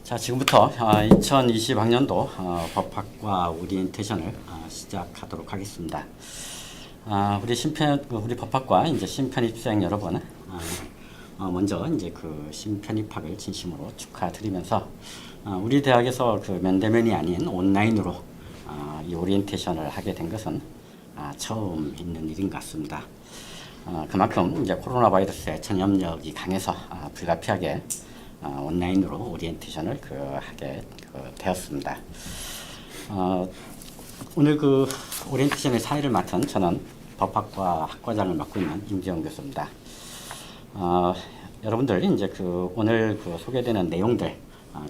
자, 지금부터 2020학년도 법학과 오리엔테이션을 시작하도록 하겠습니다. 우리 법학과 이제 신편입생 여러분, 먼저 이제 그 신편입학을 진심으로 축하드리면서 우리 대학에서 그 면대면이 아닌 온라인으로 이 오리엔테이션을 하게 된 것은 처음 있는 일인 것 같습니다. 그만큼 이제 코로나 바이러스의 전염력이 강해서 불가피하게 온라인으로 오리엔테이션을 하게 되었습니다. 오늘 그 오리엔테이션의 사회를 맡은 저는 법학과 학과장을 맡고 있는 임지영 교수입니다. 여러분들 이제 오늘 소개되는 내용들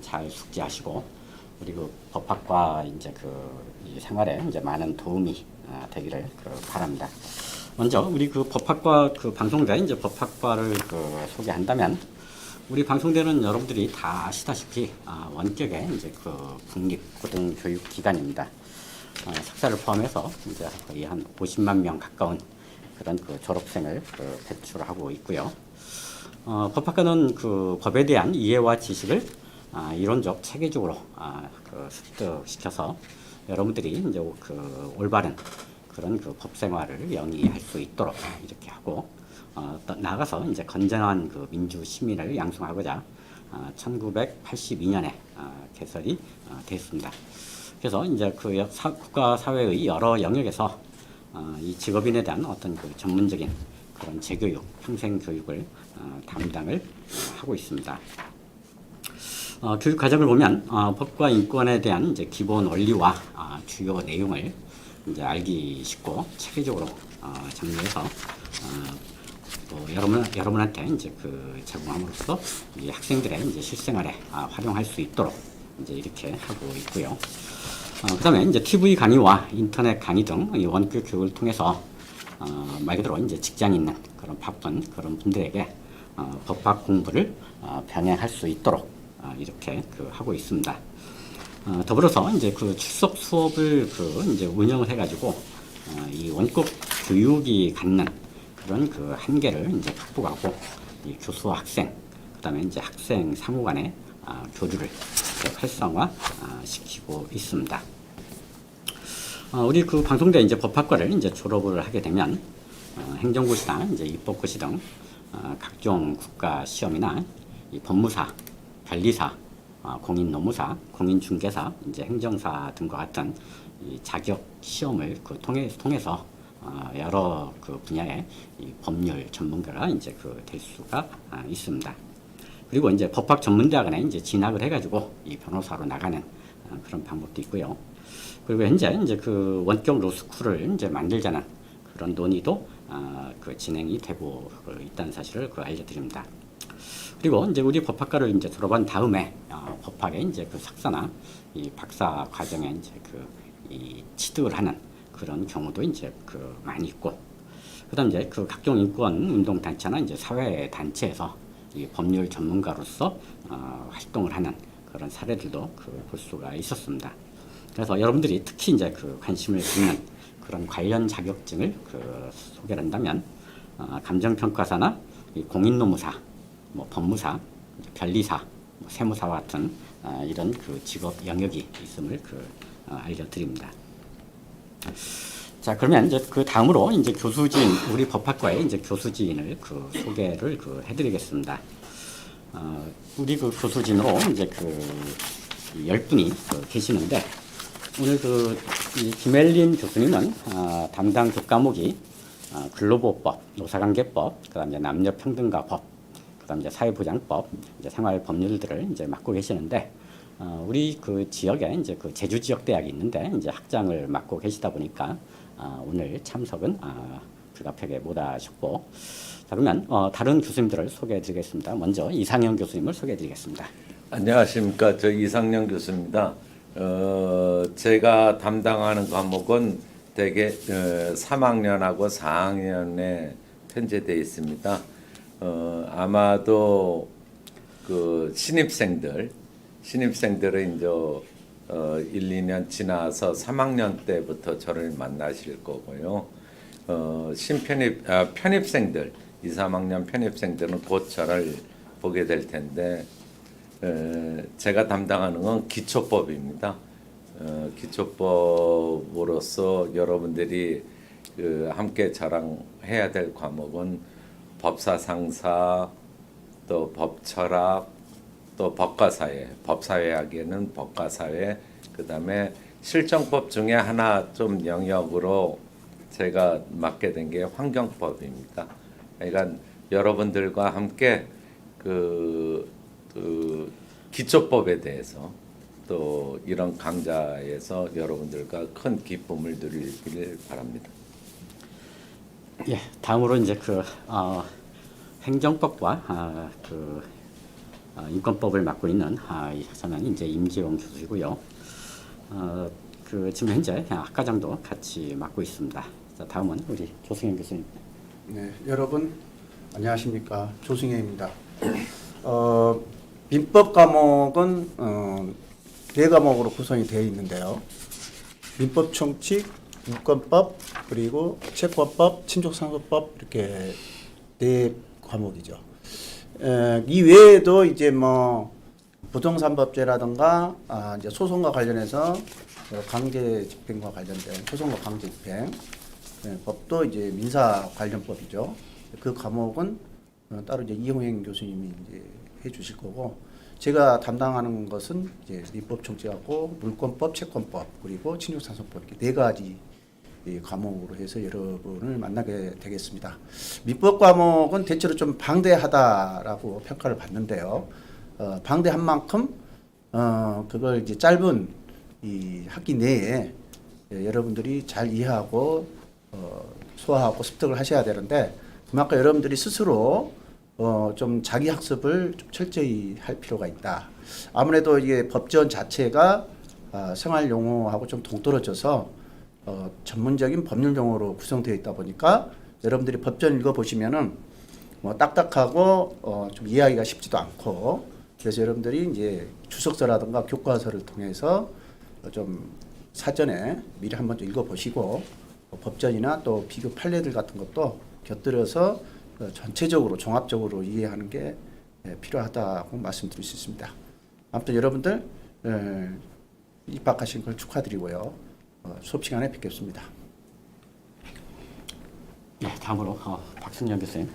잘 숙지하시고 우리 법학과 이제 이 생활에 이제 많은 도움이 되기를 바랍니다. 먼저 우리 법학과 방송대 이제 법학과를 소개한다면 우리 방송대는 여러분들이 다 아시다시피 원격의 이제 국립고등교육기관입니다. 석사를 포함해서 이제 거의 한 50만 명 가까운 그런 졸업생을 배출하고 있고요. 법학과는 법에 대한 이해와 지식을 이론적 체계적으로 습득시켜서 여러분들이 이제 올바른 그런 법 생활을 영위할 수 있도록 이렇게 하고 나아가서 이제 건전한 민주 시민을 양성하고자 1982년에 개설이 됐습니다. 그래서 이제 국가 사회의 여러 영역에서 이 직업인에 대한 어떤 전문적인 그런 재교육, 평생 교육을 담당을 하고 있습니다. 교육 과정을 보면 법과 인권에 대한 이제 기본 원리와 주요 내용을 이제 알기 쉽고 체계적으로 정리해서 여러분한테 이제 제공함으로써 이 학생들의 이제 실생활에 활용할 수 있도록 이제 이렇게 하고 있고요. 그다음에 이제 TV 강의와 인터넷 강의 등 이 원격 교육을 통해서 말 그대로 이제 직장에 있는 그런 바쁜 그런 분들에게 법학 공부를 병행할 수 있도록 이렇게 하고 있습니다. 더불어서 이제 출석 수업을 이제 운영을 해가지고 이 원격 교육이 갖는 그런 한계를 이제 극복하고 이 교수와 학생, 그다음에 이제 학생 상호 간의 교류를 활성화 시키고 있습니다. 우리 방송대 이제 법학과를 이제 졸업을 하게 되면 행정고시나 이제 입법고시 등 각종 국가 시험이나 이 법무사, 변리사, 공인노무사, 공인중개사, 이제 행정사 등과 같은 이 자격 시험을 통해서 여러 분야의 이 법률 전문가가 이제 될 수가 있습니다. 그리고 이제 법학 전문대학원에 이제 진학을 해가지고 이 변호사로 나가는 그런 방법도 있고요. 그리고 현재 이제 원격 로스쿨을 이제 만들자는 그런 논의도 진행이 되고 있다는 사실을 알려드립니다. 그리고 이제 우리 법학과를 이제 졸업한 다음에 법학의 이제 석사나 이 박사 과정에 이제 이 취득을 하는 그런 경우도 이제 많이 있고, 그다음 이제 각종 인권 운동 단체나 이제 사회 단체에서 이 법률 전문가로서 활동을 하는 그런 사례들도 볼 수가 있었습니다. 그래서 여러분들이 특히 이제 관심을 갖는 그런 관련 자격증을 소개를 한다면 감정평가사나 이 공인노무사, 뭐 법무사, 변리사, 세무사와 같은 이런 직업 영역이 있음을 알려드립니다. 자, 그러면 이제 다음으로 이제 교수진, 우리 법학과의 이제 교수진을 소개를 해드리겠습니다. 우리 교수진으로 이제 10분이 계시는데, 오늘 이 김엘린 교수님은 담당 교과목이 근로보호법, 노사관계법, 그다음에 남녀평등가법, 그다음에 이제 사회보장법, 이제 생활법률들을 이제 맡고 계시는데, 우리 지역에 이제 제주 지역 대학이 있는데 이제 학장을 맡고 계시다 보니까 오늘 참석은 불가피하게 못하셨고, 자, 그러면 다른 교수님들을 소개해드리겠습니다. 먼저 이상영 교수님을 소개해드리겠습니다. 안녕하십니까, 저 이상영 교수입니다. 제가 담당하는 과목은 대개 3학년하고 4학년에 편제되어 있습니다. 아마도 신입생들은 이제 1, 2년 지나서 3학년 때부터 저를 만나실 거고요. 편입생들, 2, 3학년 편입생들은 곧 저를 보게 될 텐데, 제가 담당하는 건 기초법입니다. 기초법으로서 여러분들이 함께 자랑해야 될 과목은 법사상사, 또 법철학, 또 법과사회, 법사회학에는 법과사회, 그다음에 실정법 중에 하나 좀 영역으로 제가 맡게 된 게 환경법입니다. 그러니까 여러분들과 함께 그 기초법에 대해서 또 이런 강좌에서 여러분들과 큰 기쁨을 누리길 바랍니다. 예, 다음으로 이제 행정법과 인권법을 맡고 있는 저는 이제 임지용 교수이고요. 지금 현재 학과장도 같이 맡고 있습니다. 자, 다음은 우리 조승현 교수님. 네, 여러분 안녕하십니까, 조승현입니다. 민법 과목은 네 과목으로 구성이 되어 있는데요. 민법 총칙, 인권법, 그리고 채권법, 친족상속법 이렇게 네 과목이죠. 이 외에도 이제 뭐 부동산법제라든가 이제 소송과 관련해서 강제 집행과 관련된 소송과 강제 집행 법도 이제 민사 관련법이죠. 그 과목은 따로 이제 이홍행 교수님이 이제 해주실 거고, 제가 담당하는 것은 이제 민법 총칙하고 물권법, 채권법, 그리고 친족상속법 이렇게 네 가지 이 과목으로 해서 여러분을 만나게 되겠습니다. 민법 과목은 대체로 좀 방대하다라고 평가를 받는데요. 방대한 만큼 그걸 이제 짧은 이 학기 내에 여러분들이 잘 이해하고 소화하고 습득을 하셔야 되는데, 그만큼 여러분들이 스스로 좀 자기 학습을 좀 철저히 할 필요가 있다. 아무래도 이게 법전 자체가 생활 용어하고 좀 동떨어져서 전문적인 법률 용어로 구성되어 있다 보니까 여러분들이 법전 읽어보시면은 뭐 딱딱하고 좀 이해하기가 쉽지도 않고, 그래서 여러분들이 이제 주석서라든가 교과서를 통해서 좀 사전에 미리 한번 좀 읽어보시고 법전이나 또 비교 판례들 같은 것도 곁들여서 전체적으로 종합적으로 이해하는 게 필요하다고 말씀드릴 수 있습니다. 아무튼 여러분들 입학하신 걸 축하드리고요. 수업 시간에 뵙겠습니다. 네, 다음으로 박승현 교수님.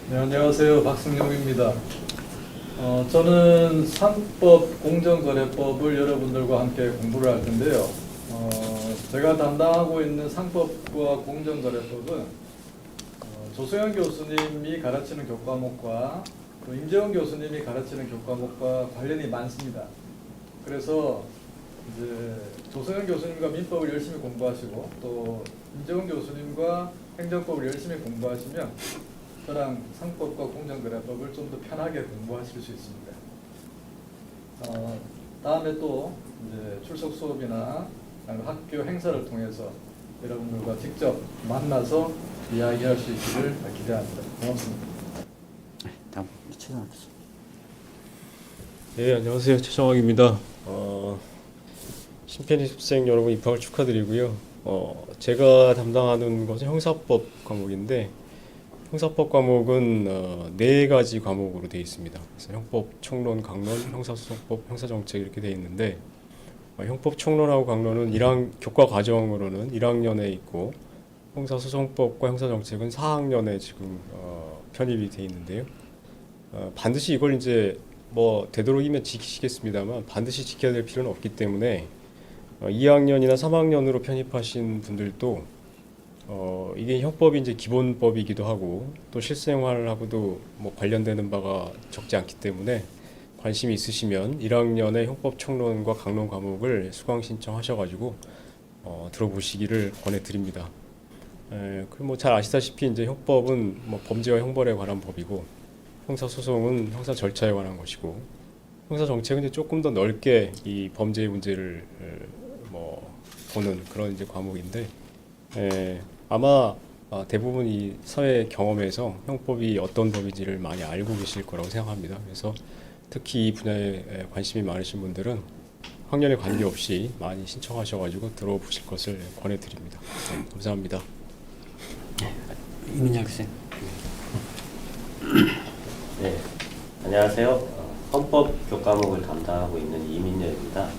네, 안녕하세요. 박승용입니다. 저는 상법 공정거래법을 여러분들과 함께 공부를 할 텐데요. 제가 담당하고 있는 상법과 공정거래법은 조승현 교수님이 가르치는 교과목과 또 임재원 교수님이 가르치는 교과목과 관련이 많습니다. 그래서 이제 조승현 교수님과 민법을 열심히 공부하시고 또 임재원 교수님과 행정법을 열심히 공부하시면 저랑 상법과 공정거래법을 좀 더 편하게 공부하실 수 있습니다. 다음에 또 이제 출석 수업이나 학교 행사를 통해서 여러분들과 직접 만나서 이야기할 수 있기를 기대합니다. 고맙습니다. 다음 최정학 교수. 네, 안녕하세요. 최정학입니다. 신편입생 여러분 입학을 축하드리고요. 제가 담당하는 것은 형사법 과목인데, 형사법 과목은 네 가지 과목으로 되어 있습니다. 그래서 형법, 총론, 강론, 형사소송법, 형사정책 이렇게 되어 있는데, 형법, 총론하고 강론은 교과 과정으로는 1학년에 있고, 형사소송법과 형사정책은 4학년에 지금 편입이 되어 있는데요. 반드시 이걸 이제 뭐 되도록이면 지키시겠습니다만 반드시 지켜야 될 필요는 없기 때문에 2학년이나 3학년으로 편입하신 분들도 이게 형법이 이제 기본법이기도 하고 또 실생활하고도 뭐 관련되는 바가 적지 않기 때문에 관심이 있으시면 1학년의 형법 총론과 강론 과목을 수강 신청하셔가지고 들어보시기를 권해드립니다. 그리고 뭐 잘 아시다시피 이제 형법은 뭐 범죄와 형벌에 관한 법이고, 형사소송은 형사 절차에 관한 것이고, 형사정책은 이제 조금 더 넓게 이 범죄의 문제를 뭐 보는 그런 이제 과목인데, 아마 대부분 이 사회 경험에서 형법이 어떤 법인지를 많이 알고 계실 거라고 생각합니다. 그래서 특히 이 분야에 관심이 많으신 분들은 학년에 관계없이 많이 신청하셔가지고 들어보실 것을 권해드립니다. 네, 감사합니다. 이민혁 교수님. 네, 안녕하세요. 헌법 교과목을 담당하고 있는 이민열입니다.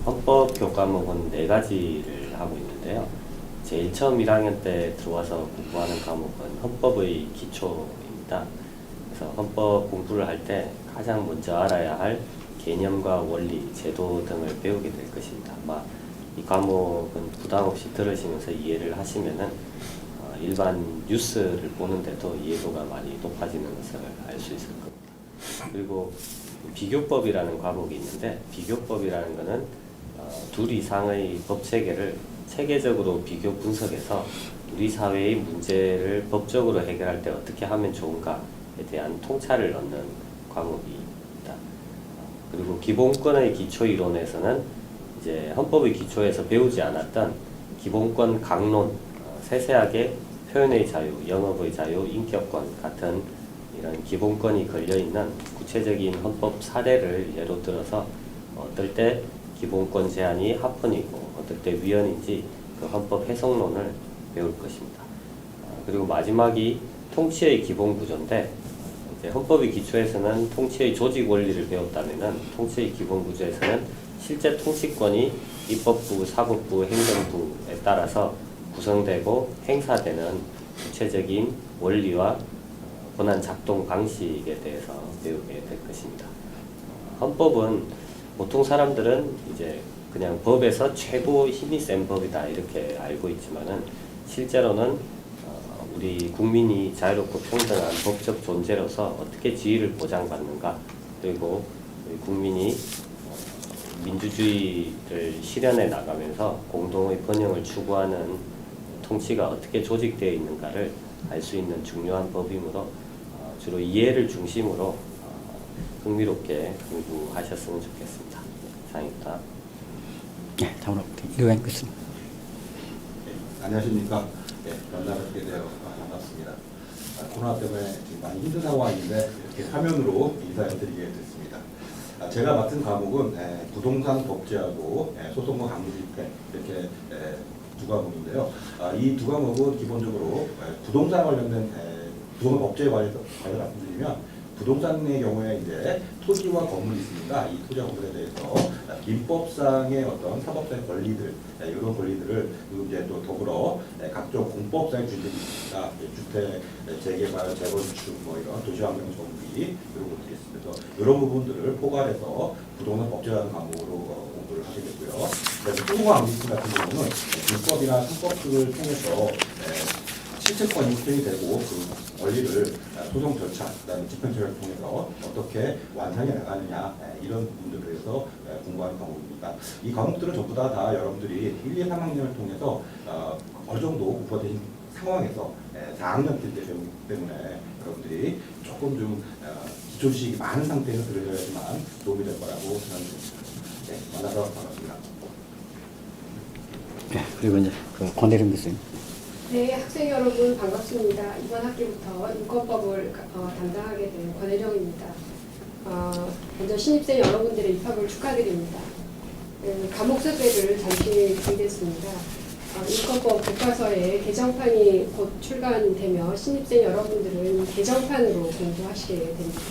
헌법 교과목은 4가지를 하고 있는데요. 제일 처음 1학년 때 들어와서 공부하는 과목은 헌법의 기초입니다. 그래서 헌법 공부를 할 때 가장 먼저 알아야 할 개념과 원리, 제도 등을 배우게 될 것입니다. 아마 이 과목은 부담 없이 들으시면서 이해를 하시면은 일반 뉴스를 보는데도 이해도가 많이 높아지는 것을 알 수 있을 겁니다. 그리고 비교법이라는 과목이 있는데, 비교법이라는 것은 둘 이상의 법 체계를 체계적으로 비교 분석해서 우리 사회의 문제를 법적으로 해결할 때 어떻게 하면 좋은가에 대한 통찰을 얻는 과목입니다. 그리고 기본권의 기초 이론에서는 이제 헌법의 기초에서 배우지 않았던 기본권 강론, 세세하게 표현의 자유, 영업의 자유, 인격권 같은 이런 기본권이 걸려있는 구체적인 헌법 사례를 예로 들어서 어떨 때 기본권 제한이 합헌이고 어떨 때 위헌인지 그 헌법 해석론을 배울 것입니다. 그리고 마지막이 통치의 기본 구조인데, 이제 헌법의 기초에서는 통치의 조직 원리를 배웠다면은 통치의 기본 구조에서는 실제 통치권이 입법부, 사법부, 행정부에 따라서 구성되고 행사되는 구체적인 원리와 권한 작동 방식에 대해서 배우게 될 것입니다. 헌법은 보통 사람들은 이제 그냥 법에서 최고 힘이 센 법이다 이렇게 알고 있지만은 실제로는 우리 국민이 자유롭고 평등한 법적 존재로서 어떻게 지위를 보장받는가, 그리고 우리 국민이 민주주의를 실현해 나가면서 공동의 번영을 추구하는 통치가 어떻게 조직되어 있는가를 알 수 있는 중요한 법이므로 주로 이해를 중심으로 흥미롭게 공부하셨으면 좋겠습니다. 이상입니다. 네, 다음으로 류행 교수님. 안녕하십니까. 만나뵙게 되어 반갑습니다. 코로나 때문에 지금 많이 힘든 상황인데 이렇게 화면으로 인사를 드리게 됐습니다. 제가 맡은 과목은 부동산 법제하고 소송과 강제집행 이렇게 두 과목인데요. 이 두 과목은 기본적으로 부동산 관련된 부동산 법제에 관해서 말씀드리면, 부동산의 경우에 이제 토지와 건물이 있습니다. 이 토지와 건물에 대해서 민법상의 어떤 사법상의 권리들, 이런 권리들을 이제 또 더불어 각종 공법상의 준칙이 있습니다. 주택 재개발, 재건축, 뭐 이런 도시환경 정비 이런 것들이 있습니다. 이런 부분들을 포괄해서 부동산 법제라는 과목으로 공부를 하게 됐고요. 그래서 소송과 강제집행 같은 경우는 민법이나 상법 등을 통해서 실체권이 확정이 되고 그 원리를 소송 절차, 그다음에 집행 절차를 통해서 어떻게 완성해 나가느냐, 이런 부분들에 대해서 공부하는 과목입니다. 이 과목들은 전부 다 여러분들이 1, 2, 3학년을 통해서 어느 정도 공부되신 상황에서 4학년 때 배우기 때문에 여러분들이 조금 좀 기초 지식이 많은 상태에서 들으셔야지만 도움이 될 거라고 생각합니다. 네, 만나서 반갑습니다. 네, 그리고 이제 그 권혜림 교수님. 네, 학생 여러분 반갑습니다. 이번 학기부터 인권법을 담당하게 된 권혜정입니다. 먼저 신입생 여러분들의 입학을 축하드립니다. 과목 소개를 잠시 드리겠습니다. 인권법 교과서에 개정판이 곧 출간되며 신입생 여러분들은 개정판으로 공부하시게 됩니다.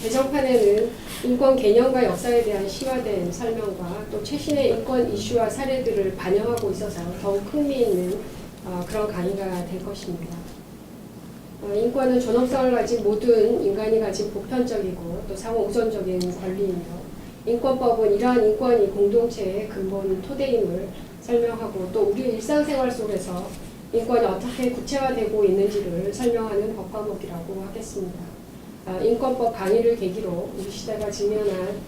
개정판에는 인권 개념과 역사에 대한 심화된 설명과 또 최신의 인권 이슈와 사례들을 반영하고 있어서 더욱 흥미있는 그런 강의가 될 것입니다. 인권은 존엄성을 가진 모든 인간이 가진 보편적이고 또 상호 우선적인 권리이며, 인권법은 이러한 인권이 공동체의 근본 토대임을 설명하고 또 우리 일상생활 속에서 인권이 어떻게 구체화되고 있는지를 설명하는 법과목이라고 하겠습니다. 인권법 강의를 계기로 우리 시대가 직면한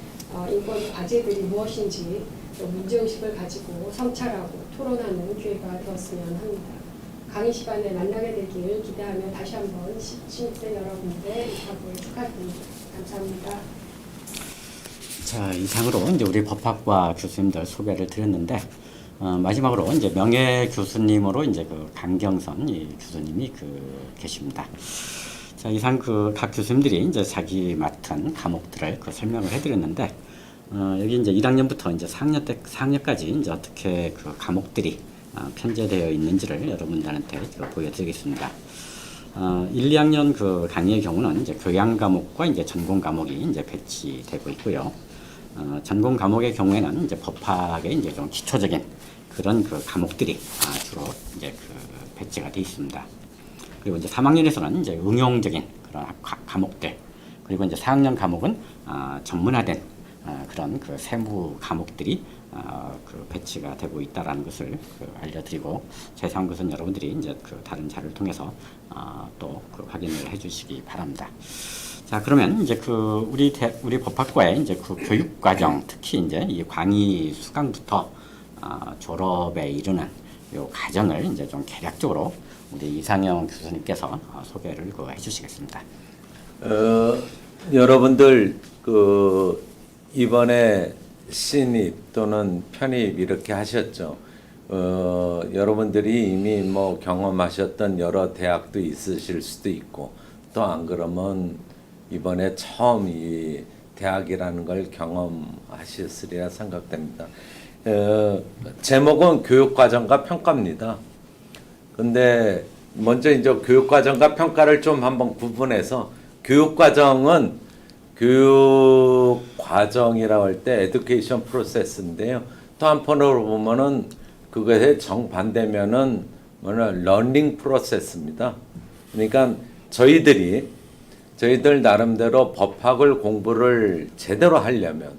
인권 과제들이 무엇인지 또 문제의식을 가지고 성찰하고 토론하는 기회가 되었으면 합니다. 강의 시간에 만나게 되길 기대하며 다시 한번 신입생 여러분들의 입학을 축하드립니다. 감사합니다. 자, 이상으로 이제 우리 법학과 교수님들 소개를 드렸는데, 마지막으로 이제 명예 교수님으로 이제 그 강경선 교수님이 계십니다. 자, 이상 각 교수님들이 이제 자기 맡은 과목들을 설명을 해드렸는데, 여기 이제 1학년부터 이제 4학년까지 이제 어떻게 그 과목들이 편제되어 있는지를 여러분들한테 보여드리겠습니다. 1, 2학년 그 강의의 경우는 이제 교양 과목과 이제 전공 과목이 이제 배치되고 있고요. 전공 과목의 경우에는 이제 법학의 이제 좀 기초적인 그런 그 과목들이 주로 이제 그 배치가 되어 있습니다. 그리고 이제 3학년에서는 이제 응용적인 그런 과목들, 그리고 이제 4학년 과목은 전문화된 그런 그 세무 과목들이 그 배치가 되고 있다라는 것을 알려드리고, 자세한 것은 여러분들이 이제 그 다른 자료를 통해서 또 그 확인을 해주시기 바랍니다. 자, 그러면 이제 그 우리 법학과의 이제 그 교육 과정, 특히 이제 이 광의 수강부터 졸업에 이르는 요 과정을 이제 좀 개략적으로 우리 이상영 교수님께서 소개를 해주시겠습니다. 여러분들 그 이번에 신입 또는 편입 이렇게 하셨죠. 여러분들이 이미 뭐 경험하셨던 여러 대학도 있으실 수도 있고, 또 안 그러면 이번에 처음 이 대학이라는 걸 경험하셨으리라 생각됩니다. 제목은 교육과정과 평가입니다. 근데 먼저 이제 교육과정과 평가를 좀 한번 구분해서, 교육과정은 교육과정이라고 할 때 에듀케이션 프로세스인데요. 또 한편으로 보면은 그것의 정반대면은 러닝 프로세스입니다. 그러니까 저희들 나름대로 법학을 공부를 제대로 하려면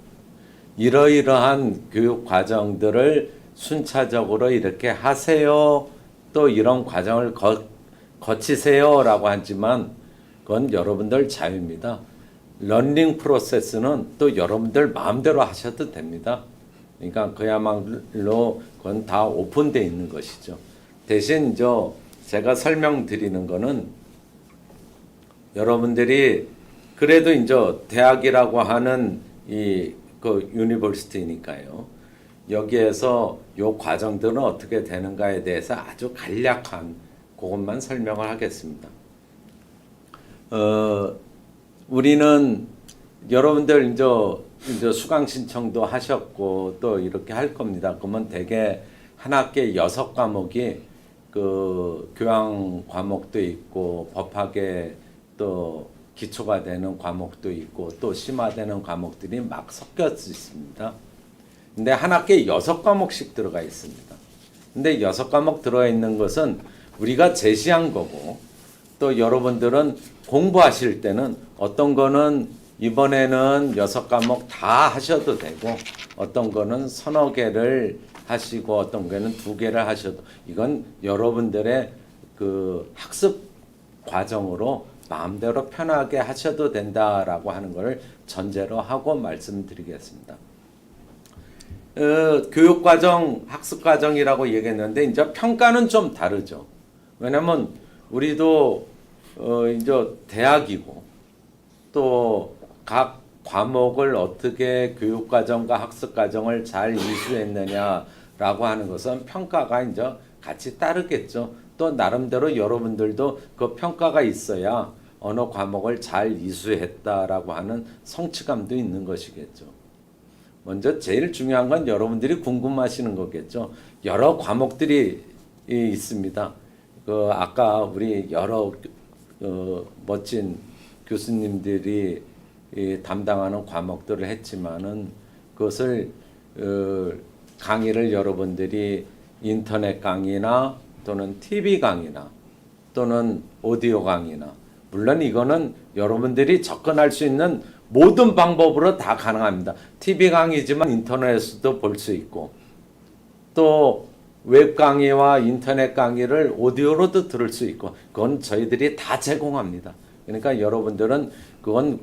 이러이러한 교육 과정들을 순차적으로 이렇게 하세요, 또 이런 과정을 거치세요라고 하지만 그건 여러분들 자유입니다. 러닝 프로세스는 또 여러분들 마음대로 하셔도 됩니다. 그러니까 그야말로 그건 다 오픈되어 있는 것이죠. 대신 제가 설명드리는 거는, 여러분들이 그래도 이제 대학이라고 하는 그 유니버시티니까요. 여기에서 요 과정들은 어떻게 되는가에 대해서 아주 간략한 그것만 설명을 하겠습니다. 우리는 여러분들 이제 수강 신청도 하셨고 또 이렇게 할 겁니다. 그러면 대개 한 학기에 6과목이 그 교양 과목도 있고 법학에 또 기초가 되는 과목도 있고 또 심화되는 과목들이 막 섞여 있습니다. 근데 한 학기에 6과목씩 들어가 있습니다. 근데 6과목 들어가 있는 것은 우리가 제시한 거고, 또 여러분들은 공부하실 때는 어떤 거는 이번에는 6과목 다 하셔도 되고, 어떤 거는 서너 개를 하시고, 어떤 거는 2개를 하셔도, 이건 여러분들의 그 학습 과정으로 마음대로 편하게 하셔도 된다라고 하는 것을 전제로 하고 말씀드리겠습니다. 교육과정, 학습과정이라고 얘기했는데 이제 평가는 좀 다르죠. 왜냐면 우리도 이제 대학이고 또 각 과목을 어떻게 교육과정과 학습과정을 잘 이수했느냐라고 하는 것은 평가가 이제 같이 따르겠죠. 또 나름대로 여러분들도 그 평가가 있어야 어느 과목을 잘 이수했다라고 하는 성취감도 있는 것이겠죠. 먼저 제일 중요한 건 여러분들이 궁금하시는 거겠죠. 여러 과목들이 있습니다. 그 아까 우리 여러 멋진 교수님들이 담당하는 과목들을 했지만은 그것을 강의를 여러분들이 인터넷 강의나 또는 TV 강의나 또는 오디오 강의나, 물론 이거는 여러분들이 접근할 수 있는 모든 방법으로 다 가능합니다. TV 강의지만 인터넷에서도 볼 수 있고, 또 웹 강의와 인터넷 강의를 오디오로도 들을 수 있고, 그건 저희들이 다 제공합니다. 그러니까 여러분들은 그건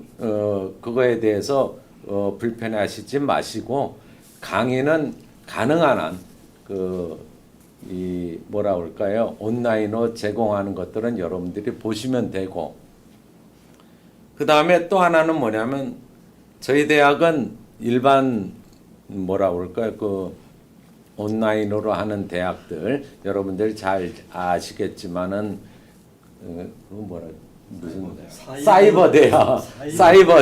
그거에 대해서 불편해하시지 마시고, 강의는 가능한 한 뭐라 그럴까요? 온라인으로 제공하는 것들은 여러분들이 보시면 되고, 그 다음에 또 하나는 뭐냐면, 저희 대학은 일반 뭐라 그럴까요? 그 온라인으로 하는 대학들 여러분들 잘 아시겠지만은 무슨 사이버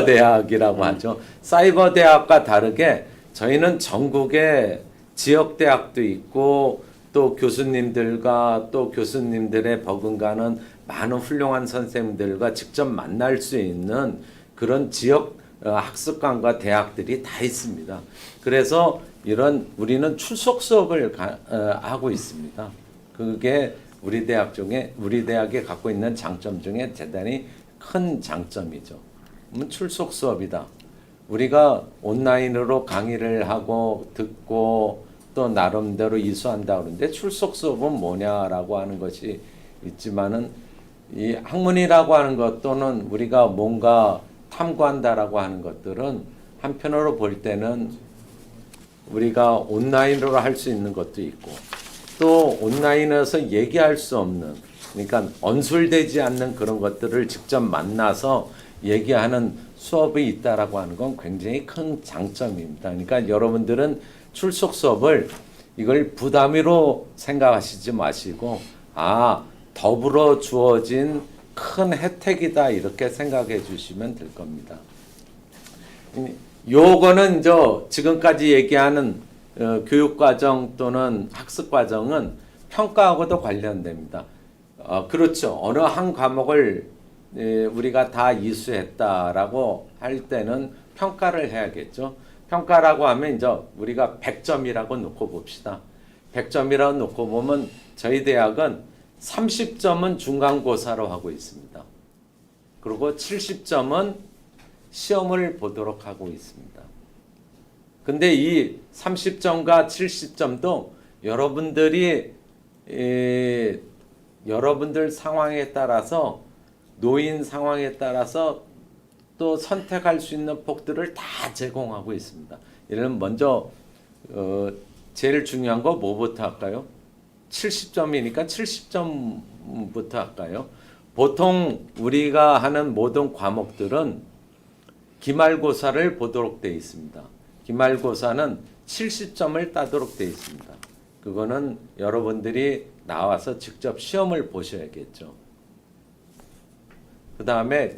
대학이라고 하죠. 사이버 대학과 다르게 저희는 전국에 지역 대학도 있고 또 교수님들과 또 교수님들의 버금가는 많은 훌륭한 선생님들과 직접 만날 수 있는 그런 지역 학습관과 대학들이 다 있습니다. 그래서 우리는 출석 수업을 하고 있습니다. 그게 우리 대학에 갖고 있는 장점 중에 대단히 큰 장점이죠. 출석 수업이다. 우리가 온라인으로 강의를 하고 듣고 또 나름대로 이수한다 그러는데 출석 수업은 뭐냐라고 하는 것이 있지만은 이 학문이라고 하는 것 또는 우리가 뭔가 탐구한다라고 하는 것들은 한편으로 볼 때는 우리가 온라인으로 할 수 있는 것도 있고 또 온라인에서 얘기할 수 없는 그러니까 언술되지 않는 그런 것들을 직접 만나서 얘기하는 수업이 있다라고 하는 건 굉장히 큰 장점입니다. 그러니까 여러분들은 출석 수업을 이걸 부담으로 생각하시지 마시고 더불어 주어진 큰 혜택이다 이렇게 생각해 주시면 될 겁니다. 요거는 지금까지 얘기하는 교육과정 또는 학습과정은 평가하고도 관련됩니다. 그렇죠. 어느 한 과목을 우리가 다 이수했다라고 할 때는 평가를 해야겠죠. 평가라고 하면 우리가 100점이라고 놓고 봅시다. 100점이라고 놓고 보면 저희 대학은 30점은 중간고사로 하고 있습니다. 그리고 70점은 시험을 보도록 하고 있습니다. 근데 이 30점과 70점도 여러분들 상황에 따라서 노인 상황에 따라서 또 선택할 수 있는 폭들을 다 제공하고 있습니다. 예를 들면 먼저 제일 중요한 거 뭐부터 할까요? 70점이니까 70점부터 할까요? 보통 우리가 하는 모든 과목들은 기말고사를 보도록 되어 있습니다. 기말고사는 70점을 따도록 되어 있습니다. 그거는 여러분들이 나와서 직접 시험을 보셔야겠죠. 그 다음에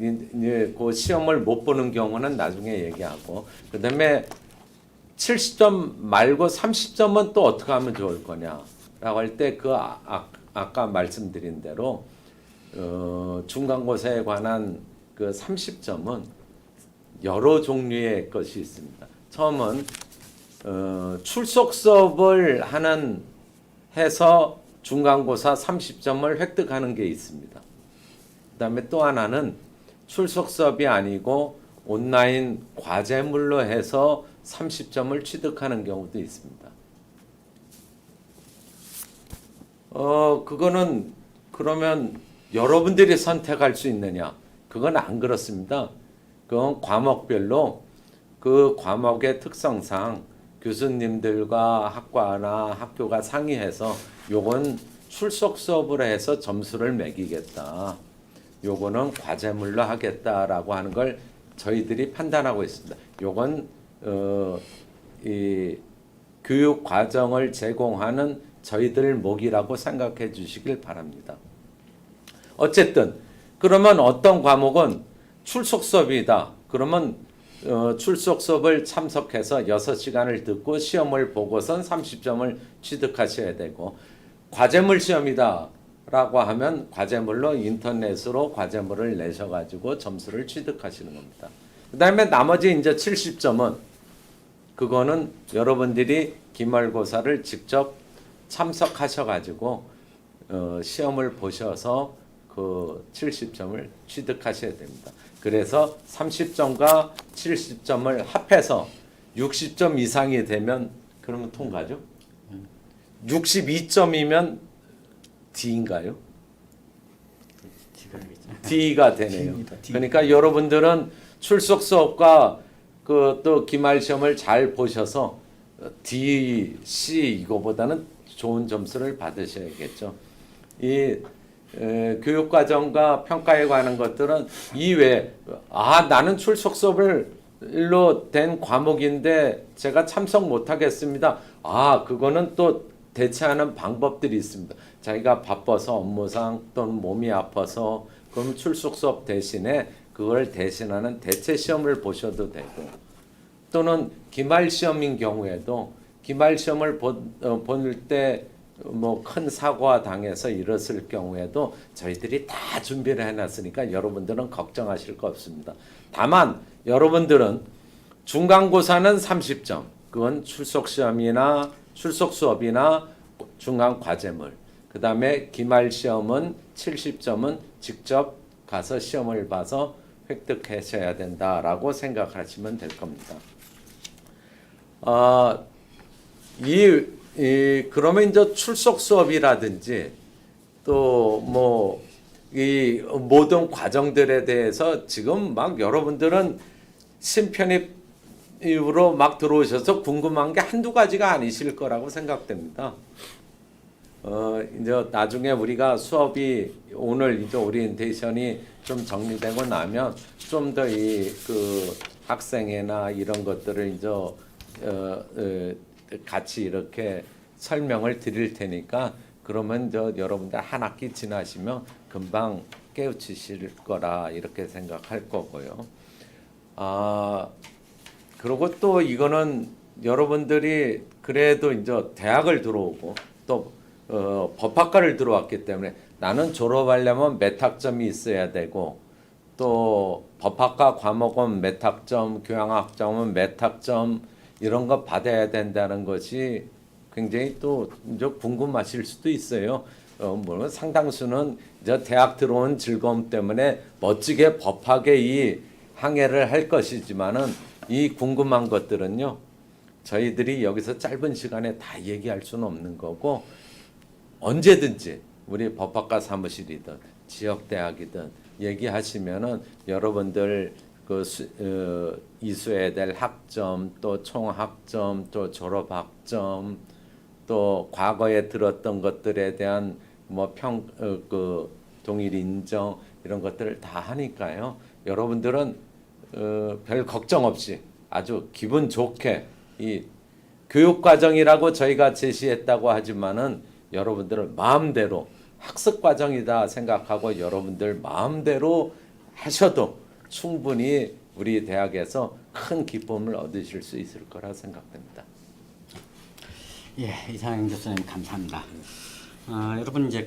그 시험을 못 보는 경우는 나중에 얘기하고 그 다음에 70점 말고 30점은 또 어떻게 하면 좋을 거냐 라고 할 때 아까 말씀드린 대로 중간고사에 관한 그 30점은 여러 종류의 것이 있습니다. 처음은 출석 수업을 해서 중간고사 30점을 획득하는 게 있습니다. 그 다음에 또 하나는 출석 수업이 아니고 온라인 과제물로 해서 30점을 취득하는 경우도 있습니다. 그거는 그러면 여러분들이 선택할 수 있느냐? 그건 안 그렇습니다. 그건 과목별로 그 과목의 특성상 교수님들과 학과나 학교가 상의해서 요건 출석 수업으로 해서 점수를 매기겠다. 요거는 과제물로 하겠다라고 하는 걸 저희들이 판단하고 있습니다. 요건 이 교육 과정을 제공하는 저희들 몫이라고 생각해 주시길 바랍니다. 어쨌든 그러면 어떤 과목은 출석 수업이다. 그러면 출석 수업을 참석해서 6시간을 듣고 시험을 보고선 30점을 취득하셔야 되고 과제물 시험이다 라고 하면 과제물로 인터넷으로 과제물을 내셔가지고 점수를 취득하시는 겁니다. 그 다음에 나머지 이제 70점은 그거는 여러분들이 기말고사를 직접 참석하셔가지고 시험을 보셔서 그 70점을 취득하셔야 됩니다. 그래서 30점과 70점을 합해서 60점 이상이 되면 그러면 통과죠. 62점이면 D인가요? D가 되네요. 그러니까 여러분들은 출석 수업과 그 또 기말 시험을 잘 보셔서 D, C 이거보다는 좋은 점수를 받으셔야겠죠. 이 교육과정과 평가에 관한 것들은 이외에 나는 출석 수업을로 된 과목인데 제가 참석 못하겠습니다. 그거는 또 대체하는 방법들이 있습니다. 자기가 바빠서 업무상 또는 몸이 아파서 그럼 출석 수업 대신에 그걸 대신하는 대체 시험을 보셔도 되고 또는 기말 시험인 경우에도 기말 시험을 볼 때 뭐 큰 사고가 당해서 이랬을 경우에도 저희들이 다 준비를 해놨으니까 여러분들은 걱정하실 거 없습니다. 다만 여러분들은 중간고사는 30점, 그건 출석 시험이나 출석 수업이나 중간 과제물. 그 다음에 기말 시험은 70점은 직접 가서 시험을 봐서 획득하셔야 된다라고 생각하시면 될 겁니다. 그러면 이제 출석 수업이라든지 또 뭐 이 모든 과정들에 대해서 지금 막 여러분들은 신편입으로 막 들어오셔서 궁금한 게 한두 가지가 아니실 거라고 생각됩니다. 이제 나중에 우리가 수업이 오늘 이제 오리엔테이션이 좀 정리되고 나면 좀 더 이 그 학생회나 이런 것들을 이제 같이 이렇게 설명을 드릴 테니까 그러면 저 여러분들 한 학기 지나시면 금방 깨우치실 거라 이렇게 생각할 거고요. 그리고 또 이거는 여러분들이 그래도 이제 대학을 들어오고 또 법학과를 들어왔기 때문에 나는 졸업하려면 몇 학점이 있어야 되고 또 법학과 과목은 몇 학점, 교양학점은 몇 학점 이런 거 받아야 된다는 것이 굉장히 또 이제 궁금하실 수도 있어요. 물론 상당수는 이제 대학 들어온 즐거움 때문에 멋지게 법학에 이 항해를 할 것이지만은 이 궁금한 것들은요 저희들이 여기서 짧은 시간에 다 얘기할 수는 없는 거고 언제든지 우리 법학과 사무실이든 지역대학이든 얘기하시면은 여러분들 이수해야 될 학점, 또 총학점, 또 졸업학점, 또 과거에 들었던 것들에 대한 뭐 동일 인정 이런 것들을 다 하니까요. 여러분들은 별 걱정 없이 아주 기분 좋게 이 교육 과정이라고 저희가 제시했다고 하지만은 여러분들은 마음대로 학습 과정이다 생각하고 여러분들 마음대로 하셔도 충분히 우리 대학에서 큰 기쁨을 얻으실 수 있을 거라 생각됩니다. 예, 이상영 교수님 감사합니다. 여러분 이제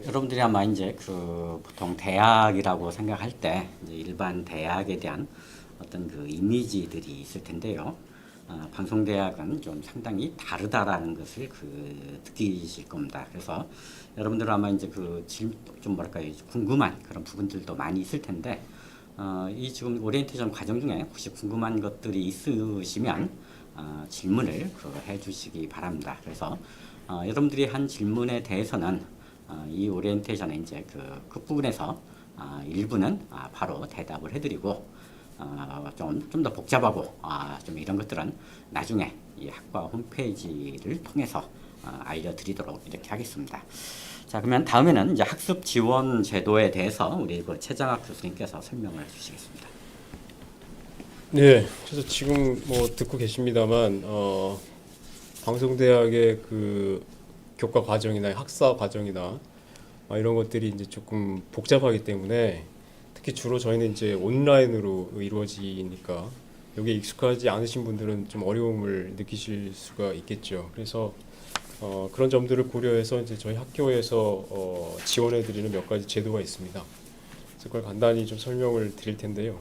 여러분들이 아마 이제 보통 대학이라고 생각할 때 이제 일반 대학에 대한 어떤 이미지들이 있을 텐데요. 방송대학은 좀 상당히 다르다라는 것을 느끼실 겁니다. 그래서 여러분들 아마 이제 좀 뭐랄까요, 궁금한 그런 부분들도 많이 있을 텐데, 이 지금 오리엔테이션 과정 중에 혹시 궁금한 것들이 있으시면 질문을 해주시기 바랍니다. 그래서 여러분들이 한 질문에 대해서는 이 오리엔테이션의 이제 끝부분에서 일부는 바로 대답을 해드리고 좀 더 복잡하고 좀 이런 것들은 나중에 이 학과 홈페이지를 통해서 알려드리도록 이렇게 하겠습니다. 자, 그러면 다음에는 이제 학습 지원 제도에 대해서 우리 최장학 교수님께서 설명을 해주시겠습니다. 네, 그래서 지금 뭐 듣고 계십니다만 방송대학의 교과 과정이나 학사 과정이나 이런 것들이 이제 조금 복잡하기 때문에 특히 주로 저희는 이제 온라인으로 이루어지니까 여기에 익숙하지 않으신 분들은 좀 어려움을 느끼실 수가 있겠죠. 그래서 그런 점들을 고려해서 이제 저희 학교에서 지원해드리는 몇 가지 제도가 있습니다. 그래서 그걸 간단히 좀 설명을 드릴 텐데요.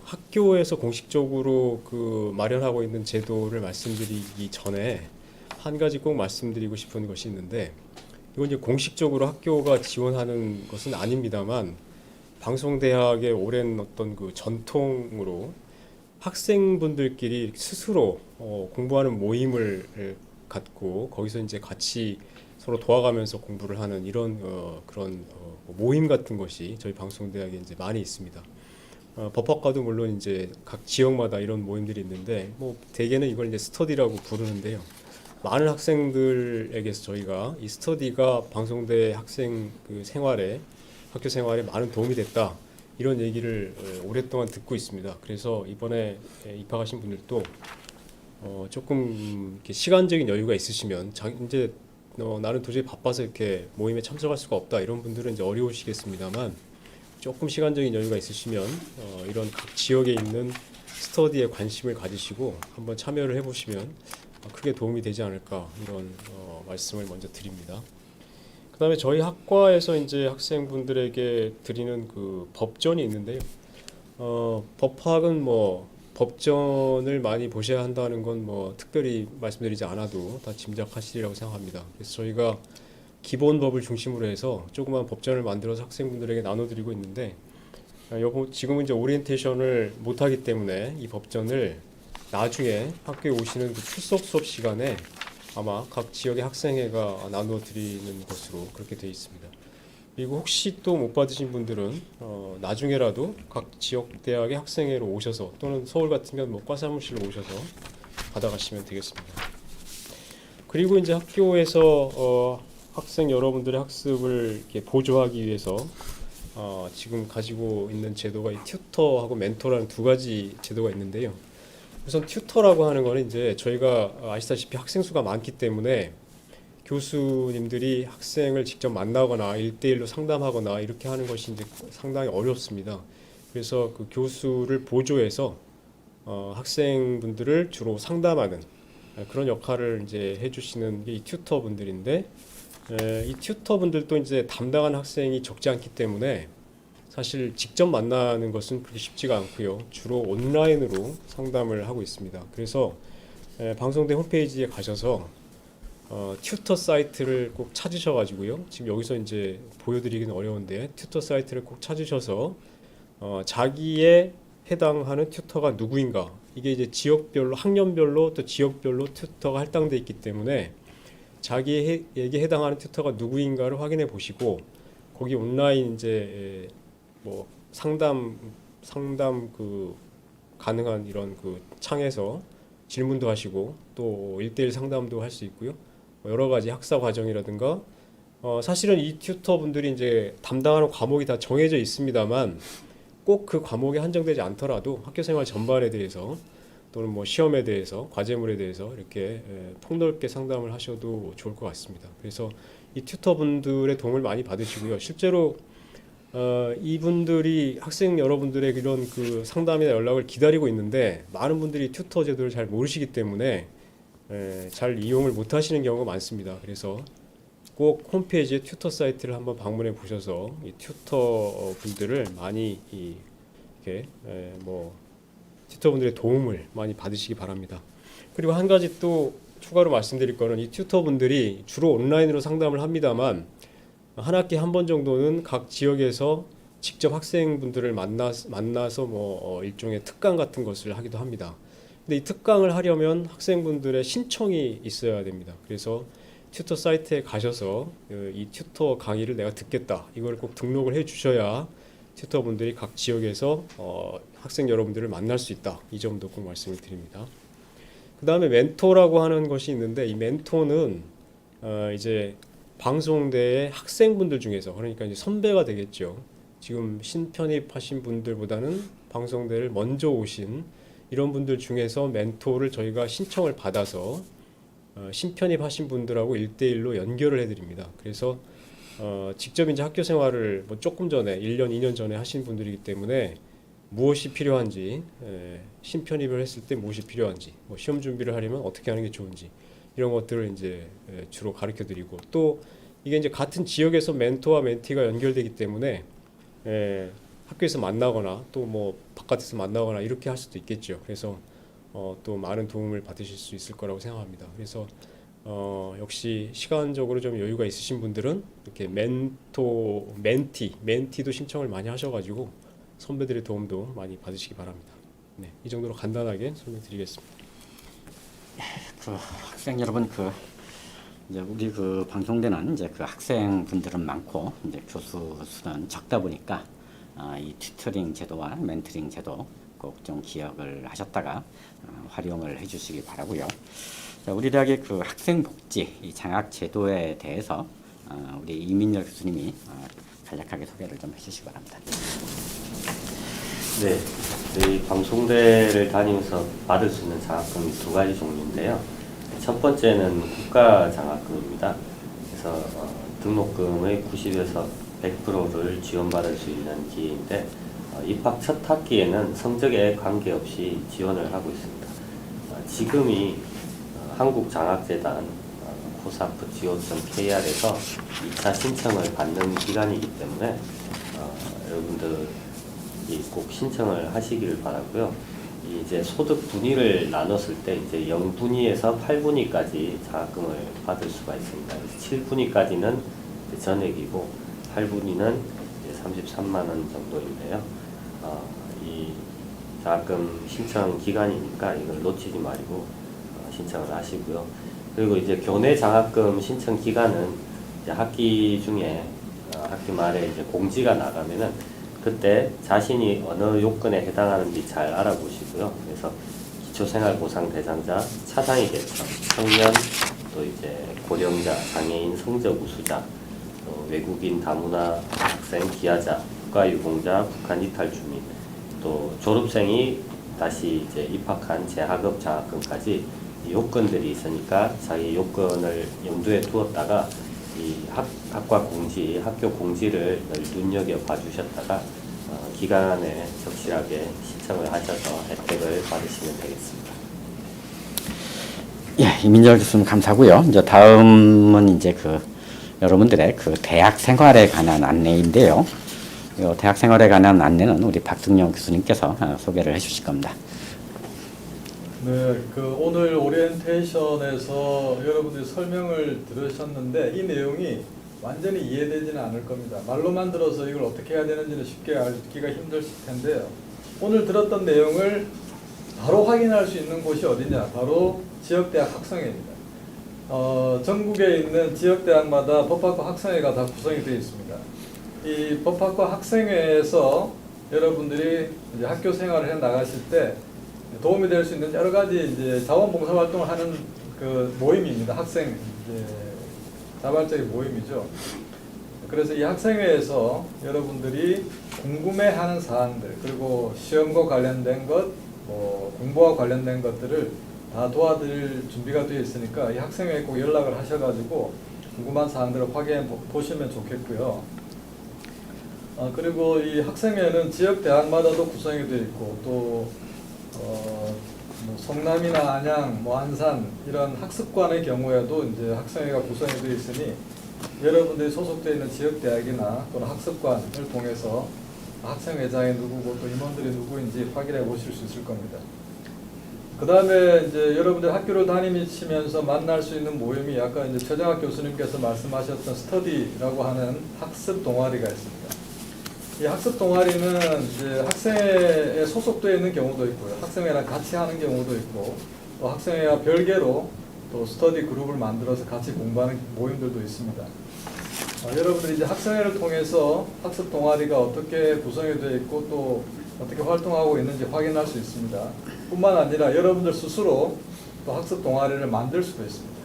학교에서 공식적으로 마련하고 있는 제도를 말씀드리기 전에 한 가지 꼭 말씀드리고 싶은 것이 있는데, 이건 이제 공식적으로 학교가 지원하는 것은 아닙니다만 방송대학의 오랜 어떤 전통으로 학생분들끼리 스스로 공부하는 모임을 갖고 거기서 이제 같이 서로 도와가면서 공부를 하는 이런 그런 모임 같은 것이 저희 방송대학에 이제 많이 있습니다. 법학과도 물론 이제 각 지역마다 이런 모임들이 있는데 뭐 대개는 이걸 이제 스터디라고 부르는데요. 많은 학생들에게서 저희가 이 스터디가 방송대 학생 학교 생활에 많은 도움이 됐다, 이런 얘기를 오랫동안 듣고 있습니다. 그래서 이번에 입학하신 분들도 조금 이렇게 시간적인 여유가 있으시면 이제 나는 도저히 바빠서 이렇게 모임에 참석할 수가 없다, 이런 분들은 이제 어려우시겠습니다만 조금 시간적인 여유가 있으시면 이런 각 지역에 있는 스터디에 관심을 가지시고 한번 참여를 해보시면 크게 도움이 되지 않을까, 이런 말씀을 먼저 드립니다. 그다음에 저희 학과에서 이제 학생분들에게 드리는 그 법전이 있는데요. 법학은 뭐 법전을 많이 보셔야 한다는 건 뭐 특별히 말씀드리지 않아도 다 짐작하시리라고 생각합니다. 그래서 저희가 기본법을 중심으로 해서 조그만 법전을 만들어서 학생분들에게 나눠드리고 있는데, 지금은 이제 오리엔테이션을 못하기 때문에 이 법전을 나중에 학교에 오시는 그 출석 수업 시간에 아마 각 지역의 학생회가 나눠드리는 것으로 그렇게 되어 있습니다. 그리고 혹시 또 못 받으신 분들은 나중에라도 각 지역 대학의 학생회로 오셔서, 또는 서울 같으면 뭐 과사무실로 오셔서 받아가시면 되겠습니다. 그리고 이제 학교에서 학생 여러분들의 학습을 이렇게 보조하기 위해서 지금 가지고 있는 제도가 이 튜터하고 멘토라는 두 가지 제도가 있는데요. 우선 튜터라고 하는 거는 이제 저희가 아시다시피 학생 수가 많기 때문에 교수님들이 학생을 직접 만나거나 1대1로 상담하거나 이렇게 하는 것이 이제 상당히 어렵습니다. 그래서 그 교수를 보조해서 학생분들을 주로 상담하는 그런 역할을 이제 해주시는 게 이 튜터분들인데, 이 튜터분들도 이제 담당하는 학생이 적지 않기 때문에 사실 직접 만나는 것은 그렇게 쉽지가 않고요. 주로 온라인으로 상담을 하고 있습니다. 그래서 방송대 홈페이지에 가셔서 튜터 사이트를 꼭 찾으셔가지고요. 지금 여기서 이제 보여드리기는 어려운데 튜터 사이트를 꼭 찾으셔서 자기에 해당하는 튜터가 누구인가, 이게 이제 지역별로, 학년별로 또 지역별로 튜터가 할당돼 있기 때문에 자기에게 해당하는 튜터가 누구인가를 확인해 보시고, 거기 온라인 이제 뭐 상담 그 가능한 이런 그 창에서 질문도 하시고 또 1대1 상담도 할 수 있고요. 여러 가지 학사 과정이라든가 사실은 이 튜터 분들이 이제 담당하는 과목이 다 정해져 있습니다만 꼭 그 과목에 한정되지 않더라도 학교 생활 전반에 대해서 또는 뭐 시험에 대해서, 과제물에 대해서 이렇게 폭넓게 상담을 하셔도 좋을 것 같습니다. 그래서 이 튜터 분들의 도움을 많이 받으시고요. 실제로 이분들이 학생 여러분들의 이런 그 상담이나 연락을 기다리고 있는데 많은 분들이 튜터 제도를 잘 모르시기 때문에 잘 이용을 못 하시는 경우가 많습니다. 그래서 꼭 홈페이지에 튜터 사이트를 한번 방문해 보셔서 이 튜터 분들을 많이 이렇게 뭐 튜터 분들의 도움을 많이 받으시기 바랍니다. 그리고 한 가지 또 추가로 말씀드릴 거는, 이 튜터 분들이 주로 온라인으로 상담을 합니다만 한 학기에 한 번 정도는 각 지역에서 직접 학생분들을 만나서 뭐 일종의 특강 같은 것을 하기도 합니다. 근데 이 특강을 하려면 학생분들의 신청이 있어야 됩니다. 그래서 튜터 사이트에 가셔서 이 튜터 강의를 내가 듣겠다, 이걸 꼭 등록을 해 주셔야 튜터분들이 각 지역에서 학생 여러분들을 만날 수 있다, 이 점도 꼭 말씀을 드립니다. 그 다음에 멘토라고 하는 것이 있는데, 이 멘토는 이제 방송대의 학생분들 중에서, 그러니까 이제 선배가 되겠죠. 지금 신편입하신 분들보다는 방송대를 먼저 오신 이런 분들 중에서 멘토를 저희가 신청을 받아서 신편입하신 분들하고 1대1로 연결을 해드립니다. 그래서 직접 이제 학교 생활을 뭐 조금 전에 1년, 2년 전에 하신 분들이기 때문에 무엇이 필요한지, 신편입을 했을 때 무엇이 필요한지, 뭐 시험 준비를 하려면 어떻게 하는 게 좋은지, 이런 것들을 이제 주로 가르쳐 드리고, 또 이게 이제 같은 지역에서 멘토와 멘티가 연결되기 때문에 학교에서 만나거나 또 뭐 바깥에서 만나거나 이렇게 할 수도 있겠죠. 그래서 또 많은 도움을 받으실 수 있을 거라고 생각합니다. 그래서 역시 시간적으로 좀 여유가 있으신 분들은 이렇게 멘토, 멘티도 신청을 많이 하셔가지고 선배들의 도움도 많이 받으시기 바랍니다. 네, 이 정도로 간단하게 설명드리겠습니다. 그 학생 여러분, 이제 우리 그 방송대는 이제 그 학생분들은 많고 이제 교수 수는 적다 보니까 이 튜터링 제도와 멘토링 제도 꼭 좀 기억을 하셨다가 활용을 해주시기 바라고요. 자, 우리 대학의 그 학생 복지, 이 장학 제도에 대해서 우리 이민열 교수님이 간략하게 소개를 좀 해주시기 바랍니다. 네, 저희 방송대를 다니면서 받을 수 있는 장학금이 두 가지 종류인데요. 첫 번째는 국가 장학금입니다. 그래서 등록금의 90에서 100%를 지원받을 수 있는 기회인데, 입학 첫 학기에는 성적에 관계없이 지원을 하고 있습니다. 지금이 한국장학재단 cosapo.go.kr에서 2차 신청을 받는 기간이기 때문에 여러분들이 꼭 신청을 하시기를 바라고요. 이제 소득 분위를 나눴을 때 이제 0분위에서 8분위까지 장학금을 받을 수가 있습니다. 7분위까지는 전액이고 8분위는 33만 원 정도인데요. 이 장학금 신청 기간이니까 이걸 놓치지 말고 신청을 하시고요. 그리고 이제 교내 장학금 신청 기간은 이제 학기 중에 학기 말에 이제 공지가 나가면은 그때 자신이 어느 요건에 해당하는지 잘 알아보시고요. 그래서 기초생활보상 대상자, 차상위 계층, 청년, 또 이제 고령자, 장애인, 성적 우수자, 또 외국인 다문화 학생, 기하자, 국가유공자, 북한 이탈 주민, 또 졸업생이 다시 이제 입학한 재학업 장학금까지 이 요건들이 있으니까 자기 요건을 염두에 두었다가 이 학과 공지, 학교 공지를 눈여겨 봐주셨다가 기간에 적실하게 신청을 하셔서 혜택을 받으시면 되겠습니다. 예, 이민정 교수님 감사하고요. 이제 다음은 이제 여러분들의 대학 생활에 관한 안내인데요. 이 대학 생활에 관한 안내는 우리 박승영 교수님께서 소개를 해주실 겁니다. 네, 오늘 오리엔테이션에서 여러분들이 설명을 들으셨는데 이 내용이 완전히 이해되지는 않을 겁니다. 말로만 들어서 이걸 어떻게 해야 되는지는 쉽게 알기가 힘드실 텐데요. 오늘 들었던 내용을 바로 확인할 수 있는 곳이 어디냐? 바로 지역대학 학생회입니다. 전국에 있는 지역대학마다 법학과 학생회가 다 구성이 되어 있습니다. 이 법학과 학생회에서 여러분들이 이제 학교 생활을 해 나가실 때 도움이 될 수 있는 여러 가지 이제 자원봉사 활동을 하는 모임입니다. 학생 이제 자발적인 모임이죠. 그래서 이 학생회에서 여러분들이 궁금해하는 사항들 그리고 시험과 관련된 것, 공부와 관련된 것들을 다 도와드릴 준비가 되어 있으니까 이 학생회에 꼭 연락을 하셔가지고 궁금한 사항들을 확인해 보시면 좋겠고요. 그리고 이 학생회는 지역 대학마다도 구성이 되어 있고 또 성남이나 안양, 안산 이런 학습관의 경우에도 이제 학생회가 구성이 되어 있으니 여러분들이 소속되어 있는 지역 대학이나 또는 학습관을 통해서 학생회장이 누구고 또 임원들이 누구인지 확인해 보실 수 있을 겁니다. 그 다음에 이제 여러분들 학교를 다니시면서 만날 수 있는 모임이 아까 이제 최정학 교수님께서 말씀하셨던 스터디라고 하는 학습 동아리가 있습니다. 이 학습 동아리는 이제 학생회에 소속되어 있는 경우도 있고요. 학생회랑 같이 하는 경우도 있고 또 학생회와 별개로 또 스터디 그룹을 만들어서 같이 공부하는 모임들도 있습니다. 여러분들이 이제 학생회를 통해서 학습 동아리가 어떻게 구성이 되어 있고 또 어떻게 활동하고 있는지 확인할 수 있습니다. 뿐만 아니라 여러분들 스스로 또 학습 동아리를 만들 수도 있습니다.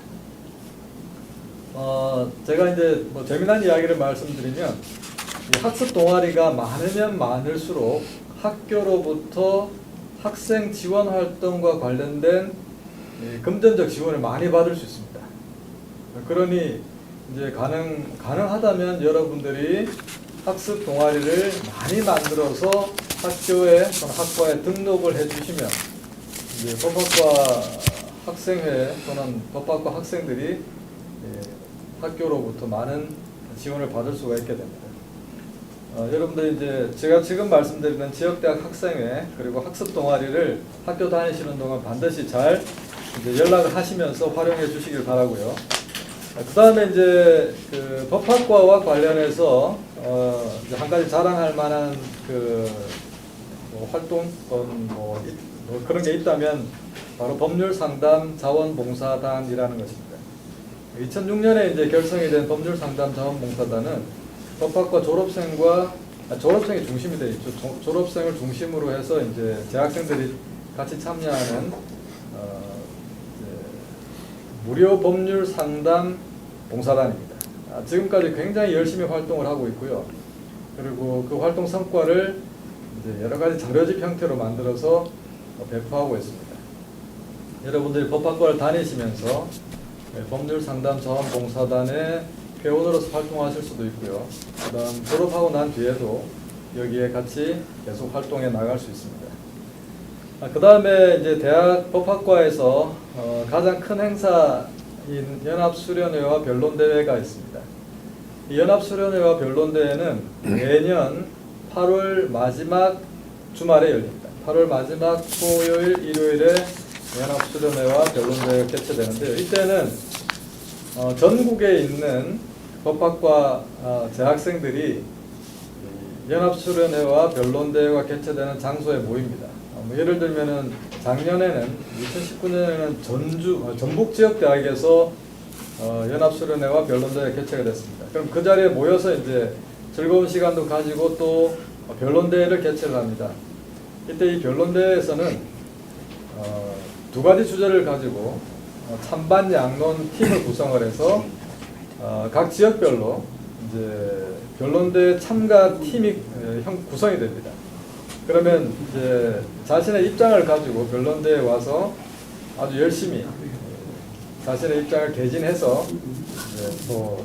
제가 이제 재미난 이야기를 말씀드리면 이 학습 동아리가 많으면 많을수록 학교로부터 학생 지원 활동과 관련된 금전적 지원을 많이 받을 수 있습니다. 그러니 이제 가능하다면 여러분들이 학습 동아리를 많이 만들어서 학교에 또는 학과에 등록을 해주시면 이제 법학과 학생회 또는 법학과 학생들이 학교로부터 많은 지원을 받을 수가 있게 됩니다. 여러분들 이제 제가 지금 말씀드리는 지역대학 학생회 그리고 학습 동아리를 학교 다니시는 동안 반드시 잘 이제 연락을 하시면서 활용해 주시길 바라고요. 그 다음에 이제 법학과와 관련해서 이제 한 가지 자랑할 만한 활동 그런 게 있다면 바로 법률상담 자원봉사단이라는 것입니다. 2006년에 이제 결성이 된 법률상담 자원봉사단은 법학과 졸업생이 중심이 되어 있죠. 졸업생을 중심으로 해서 이제 재학생들이 같이 참여하는 무료 법률 상담 봉사단입니다. 지금까지 굉장히 열심히 활동을 하고 있고요. 그리고 그 활동 성과를 이제 여러 가지 자료집 형태로 만들어서 배포하고 있습니다. 여러분들이 법학과를 다니시면서 법률 상담 자원봉사단의 회원으로서 활동하실 수도 있고요. 그다음 졸업하고 난 뒤에도 여기에 같이 계속 활동해 나갈 수 있습니다. 그 다음에 이제 대학 법학과에서 가장 큰 행사 연합수련회와 변론대회가 있습니다. 이 연합수련회와 변론대회는 매년 8월 마지막 주말에 열립니다. 8월 마지막 토요일, 일요일에 연합수련회와 변론대회가 개최되는데요. 이때는 전국에 있는 법학과 재학생들이 연합수련회와 변론대회가 개최되는 장소에 모입니다. 예를 들면은 작년에는 2019년에는 전북 지역 대학에서 연합수련회와 변론대회 개최가 됐습니다. 그럼 그 자리에 모여서 이제 즐거운 시간도 가지고 또 변론대회를 개최를 합니다. 이때 이 변론대회에서는 두 가지 주제를 가지고 찬반 양론 팀을 구성을 해서 각 지역별로 이제 변론대회 참가 팀이 구성이 됩니다. 그러면 이제 자신의 입장을 가지고 변론대회에 와서 아주 열심히 자신의 입장을 개진해서 이제 또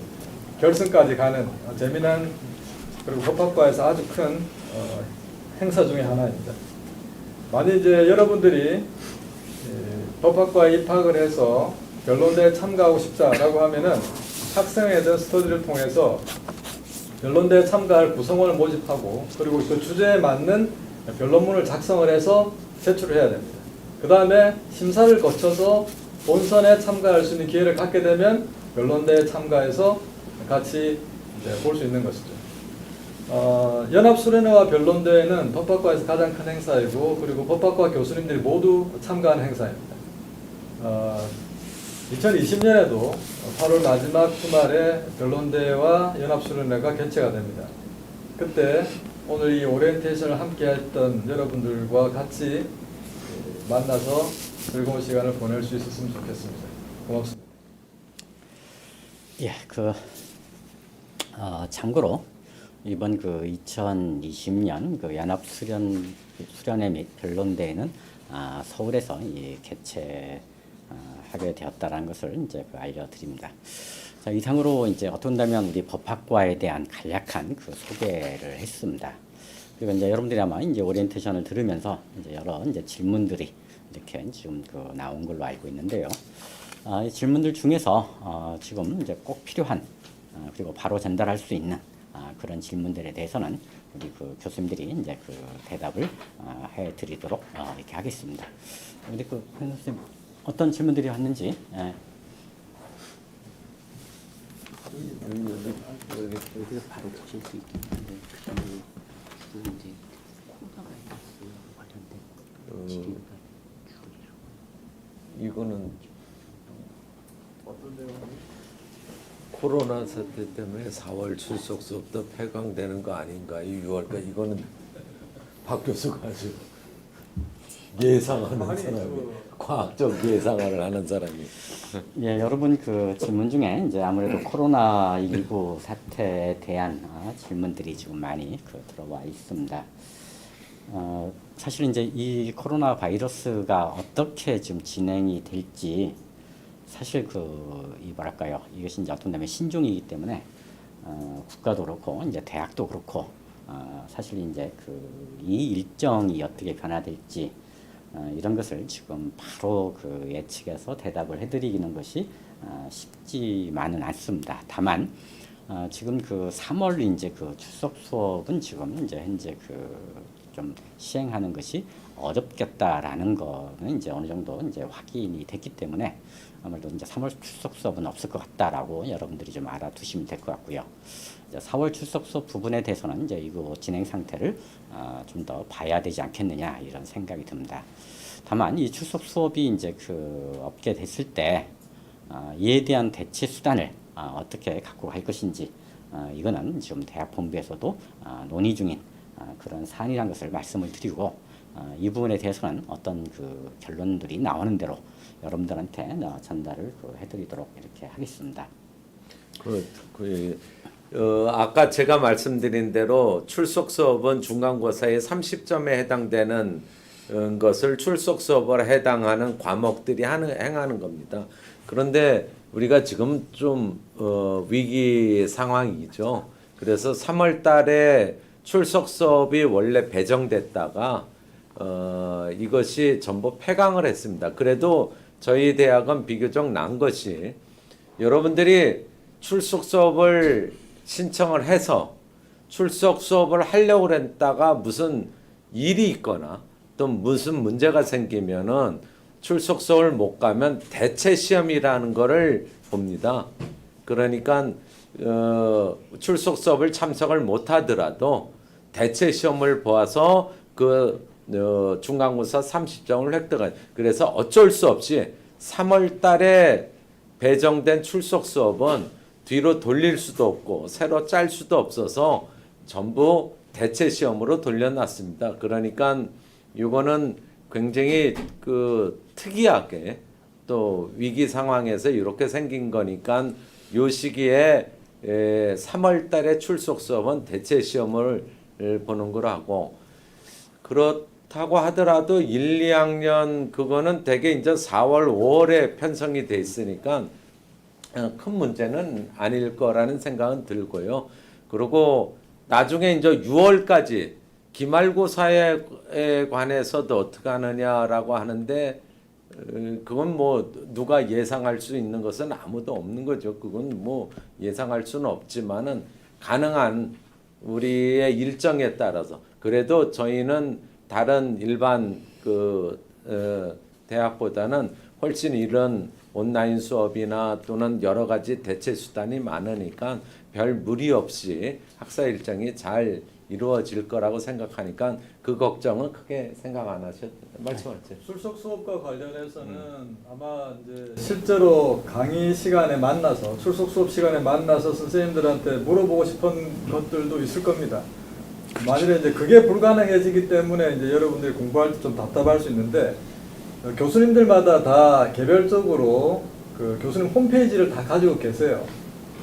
결승까지 가는 재미난 그리고 법학과에서 아주 큰 행사 중에 하나입니다. 만약 이제 여러분들이 법학과에 입학을 해서 변론대회에 참가하고 싶다라고 하면은 학생회든 스터디를 통해서 변론대회에 참가할 구성원을 모집하고 그리고 그 주제에 맞는 변론문을 작성을 해서 제출을 해야 됩니다. 그 다음에 심사를 거쳐서 본선에 참가할 수 있는 기회를 갖게 되면 변론대회에 참가해서 같이 볼 수 있는 것이죠. 연합수련회와 변론대회는 법학과에서 가장 큰 행사이고 그리고 법학과 교수님들이 모두 참가하는 행사입니다. 2020년에도 8월 마지막 주말에 변론대회와 연합수련회가 개최가 됩니다. 그때 오늘 이 오리엔테이션을 함께 했던 여러분들과 같이 만나서 즐거운 시간을 보낼 수 있었으면 좋겠습니다. 고맙습니다. 예, 참고로 이번 2020년 연합수련회 및 변론대회는 서울에서 개최하게 되었다라는 것을 이제 알려드립니다. 자, 이상으로 이제 어떻게 본다면 우리 법학과에 대한 간략한 소개를 했습니다. 그리고 이제 여러분들이 아마 이제 오리엔테이션을 들으면서 이제 여러 이제 질문들이 이렇게 지금 나온 걸로 알고 있는데요. 이 질문들 중에서 지금 이제 꼭 필요한 그리고 바로 전달할 수 있는 그런 질문들에 대해서는 우리 교수님들이 이제 대답을 해드리도록 이렇게 하겠습니다. 우리 선생님 어떤 질문들이 왔는지. 여기서 바로 붙일 수 있겠는데 그다음에 이제 코로나 바이러스 관련된 질의가 이거는 코로나 사태 때문에 4월 출석 수업도 폐강되는 거 아닌가? 이 6월까지 이거는 박 교수가 아주 예상하는 사람이 과학적 예상을 하는 사람이. 예, 여러분 질문 중에 이제 아무래도 코로나19 사태에 대한 질문들이 지금 많이 들어와 있습니다. 사실 이제 이 코로나 바이러스가 어떻게 지금 진행이 될지 사실 뭐랄까요, 이것이 이제 어떤 면에 신종이기 때문에 국가도 그렇고 이제 대학도 그렇고 사실 이제 이 일정이 어떻게 변화될지 이런 것을 지금 바로 예측해서 대답을 해드리는 것이 쉽지만은 않습니다. 다만 지금 3월 이제 출석 수업은 지금 이제 현재 좀 시행하는 것이 어렵겠다라는 거는 이제 어느 정도 이제 확인이 됐기 때문에 아무래도 이제 3월 출석 수업은 없을 것 같다라고 여러분들이 좀 알아두시면 될 것 같고요. 이제 4월 출석 수업 부분에 대해서는 이제 이거 진행 상태를 좀 더 봐야 되지 않겠느냐 이런 생각이 듭니다. 다만 이 출석 수업이 이제 없게 됐을 때 이에 대한 대체 수단을 어떻게 갖고 갈 것인지 이거는 지금 대학 본부에서도 논의 중인 그런 사안이라는 것을 말씀을 드리고 이 부분에 대해서는 어떤 결론들이 나오는 대로 여러분들한테 전달을 해드리도록 이렇게 하겠습니다. 아까 제가 말씀드린 대로 출석 수업은 중간고사의 30점에 해당되는 것을 출석 수업을 해당하는 과목들이 행하는 겁니다. 그런데 우리가 지금 좀 위기 상황이죠. 그래서 3월 달에 출석 수업이 원래 배정됐다가 이것이 전부 폐강을 했습니다. 그래도 저희 대학은 비교적 나은 것이 여러분들이 출석 수업을 신청을 해서 출석 수업을 하려고 했다가 무슨 일이 있거나 또 무슨 문제가 생기면은 출석 수업을 못 가면 대체 시험이라는 거를 봅니다. 그러니까 출석 수업을 참석을 못 하더라도 대체 시험을 보아서 그 중간고사 30점을 획득한. 그래서 어쩔 수 없이 3월 달에 배정된 출석 수업은 뒤로 돌릴 수도 없고 새로 짤 수도 없어서 전부 대체 시험으로 돌려놨습니다. 그러니까 이거는 굉장히 그 특이하게 또 위기 상황에서 이렇게 생긴 거니까 요 시기에 3월 달에 출석 수업은 대체 시험을 보는 걸 하고, 그렇다고 하더라도 1, 2학년 그거는 대개 이제 4월, 5월에 편성이 돼 있으니까 큰 문제는 아닐 거라는 생각은 들고요. 그리고 나중에 이제 6월까지 기말고사에 관해서도 어떻게 하느냐라고 하는데, 그건 뭐 누가 예상할 수 있는 것은 아무도 없는 거죠. 그건 뭐 예상할 수는 없지만은 가능한 우리의 일정에 따라서, 그래도 저희는 다른 일반 대학보다는 훨씬 이런 온라인 수업이나 또는 여러 가지 대체 수단이 많으니까 별 무리 없이 학사 일정이 잘 이루어질 거라고 생각하니까 그 걱정은 크게 생각 안 하셔도 돼요. 말씀하세요. 출석 수업과 관련해서는 아마 이제 실제로 강의 시간에 만나서 출석 수업 시간에 만나서 선생님들한테 물어보고 싶은 것들도 있을 겁니다. 만일에 이제 그게 불가능해지기 때문에 이제 여러분들이 공부할 때 좀 답답할 수 있는데, 교수님들마다 다 개별적으로 그 교수님 홈페이지를 다 가지고 계세요.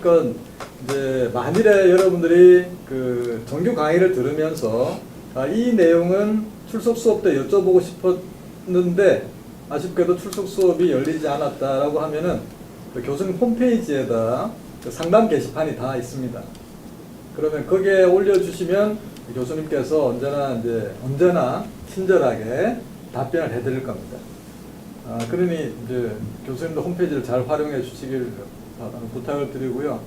그러니까 이제 만일에 여러분들이 그 정규 강의를 들으면서 이 내용은 출석 수업 때 여쭤보고 싶었는데 아쉽게도 출석 수업이 열리지 않았다라고 하면은 그 교수님 홈페이지에다 그 상담 게시판이 다 있습니다. 그러면 거기에 올려주시면 교수님께서 언제나 친절하게 답변을 해드릴 겁니다. 그러니 이제 교수님도 홈페이지를 잘 활용해 주시길 부탁을 드리고요.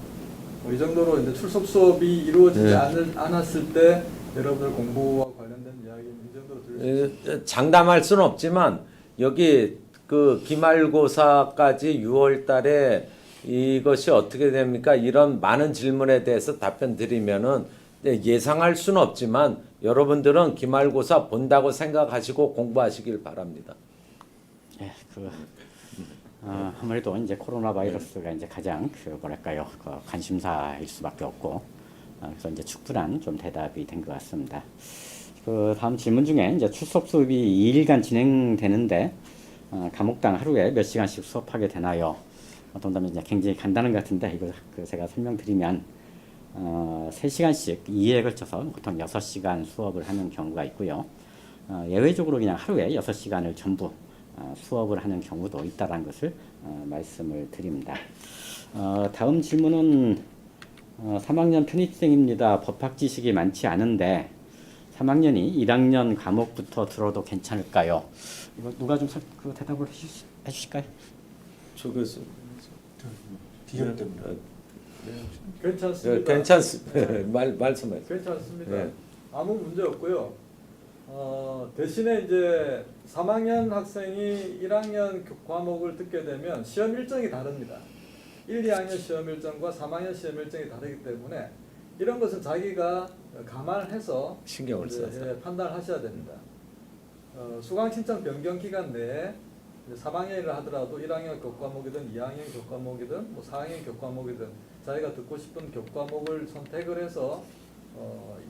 이 정도로 이제 출석 수업이 이루어지지 않았을 때 여러분들 공부와 관련된 이야기 이 정도로 들을 수 있습니다. 장담할 수는 없지만 여기 그 기말고사까지 6월 달에 이것이 어떻게 됩니까? 이런 많은 질문에 대해서 답변 드리면은 예상할 수는 없지만 여러분들은 기말고사 본다고 생각하시고 공부하시길 바랍니다. 예, 아무래도 이제 코로나 바이러스가 이제 가장 관심사일 수밖에 없고, 그래서 이제 충분한 좀 대답이 된 것 같습니다. 그 다음 질문 중에 이제 출석 수업이 2일간 진행되는데 과목당 하루에 몇 시간씩 수업하게 되나요? 어떤 다면 이제 굉장히 간단한 것 같은데 이거 제가 설명드리면 3시간씩 2회에 걸쳐서 보통 6시간 수업을 하는 경우가 있고요. 예외적으로 그냥 하루에 6시간을 전부 수업을 하는 경우도 있다는 것을 말씀을 드립니다. 다음 질문은 3학년 편입생입니다. 법학 지식이 많지 않은데 3학년이 1학년 과목부터 들어도 괜찮을까요? 이거 누가 좀 대답을 해주실까요? 조 교수. 비결 때문에. 괜찮습니다. 괜찮습니다. 말씀하세요. 괜찮습니다. 네. 아무 문제 없고요. 대신에 이제 3학년 학생이 1학년 과목을 듣게 되면 시험 일정이 다릅니다. 1, 2학년 시험 일정과 3학년 시험 일정이 다르기 때문에 이런 것은 자기가 감안해서 신경을 써서 판단을 하셔야 됩니다. 수강 신청 변경 기간 내에 3학년이라 하더라도 1학년 교과목이든 2학년 교과목이든 4학년 교과목이든 자기가 듣고 싶은 교과목을 선택을 해서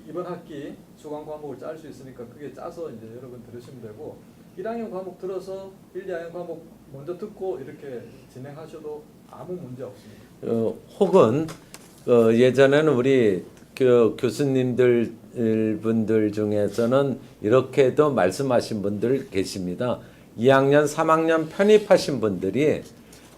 이번 학기 수강 과목을 짤 수 있으니까 그게 짜서 이제 여러분 들으시면 되고, 1학년 과목 들어서 1, 2학년 과목 먼저 듣고 이렇게 진행하셔도 아무 문제 없습니다. 혹은 예전에는 우리 교수님들 분들 중에서는 이렇게도 말씀하신 분들 계십니다. 2학년, 3학년 편입하신 분들이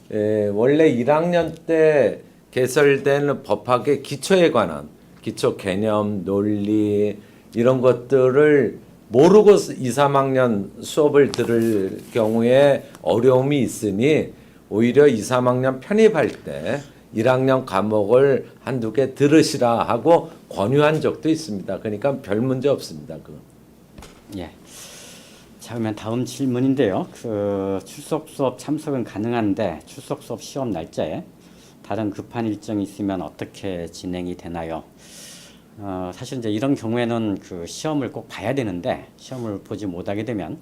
원래 1학년 때 개설된 법학의 기초에 관한 기초 개념, 논리 이런 것들을 모르고 2, 3학년 수업을 들을 경우에 어려움이 있으니 오히려 2, 3학년 편입할 때 1학년 과목을 한두 개 들으시라 하고 권유한 적도 있습니다. 그러니까 별 문제 없습니다. 그거. 예. 자, 그러면 다음 질문인데요. 그 출석 수업 참석은 가능한데 출석 수업 시험 날짜에 다른 급한 일정이 있으면 어떻게 진행이 되나요? 사실 이제 이런 경우에는 그 시험을 꼭 봐야 되는데 시험을 보지 못하게 되면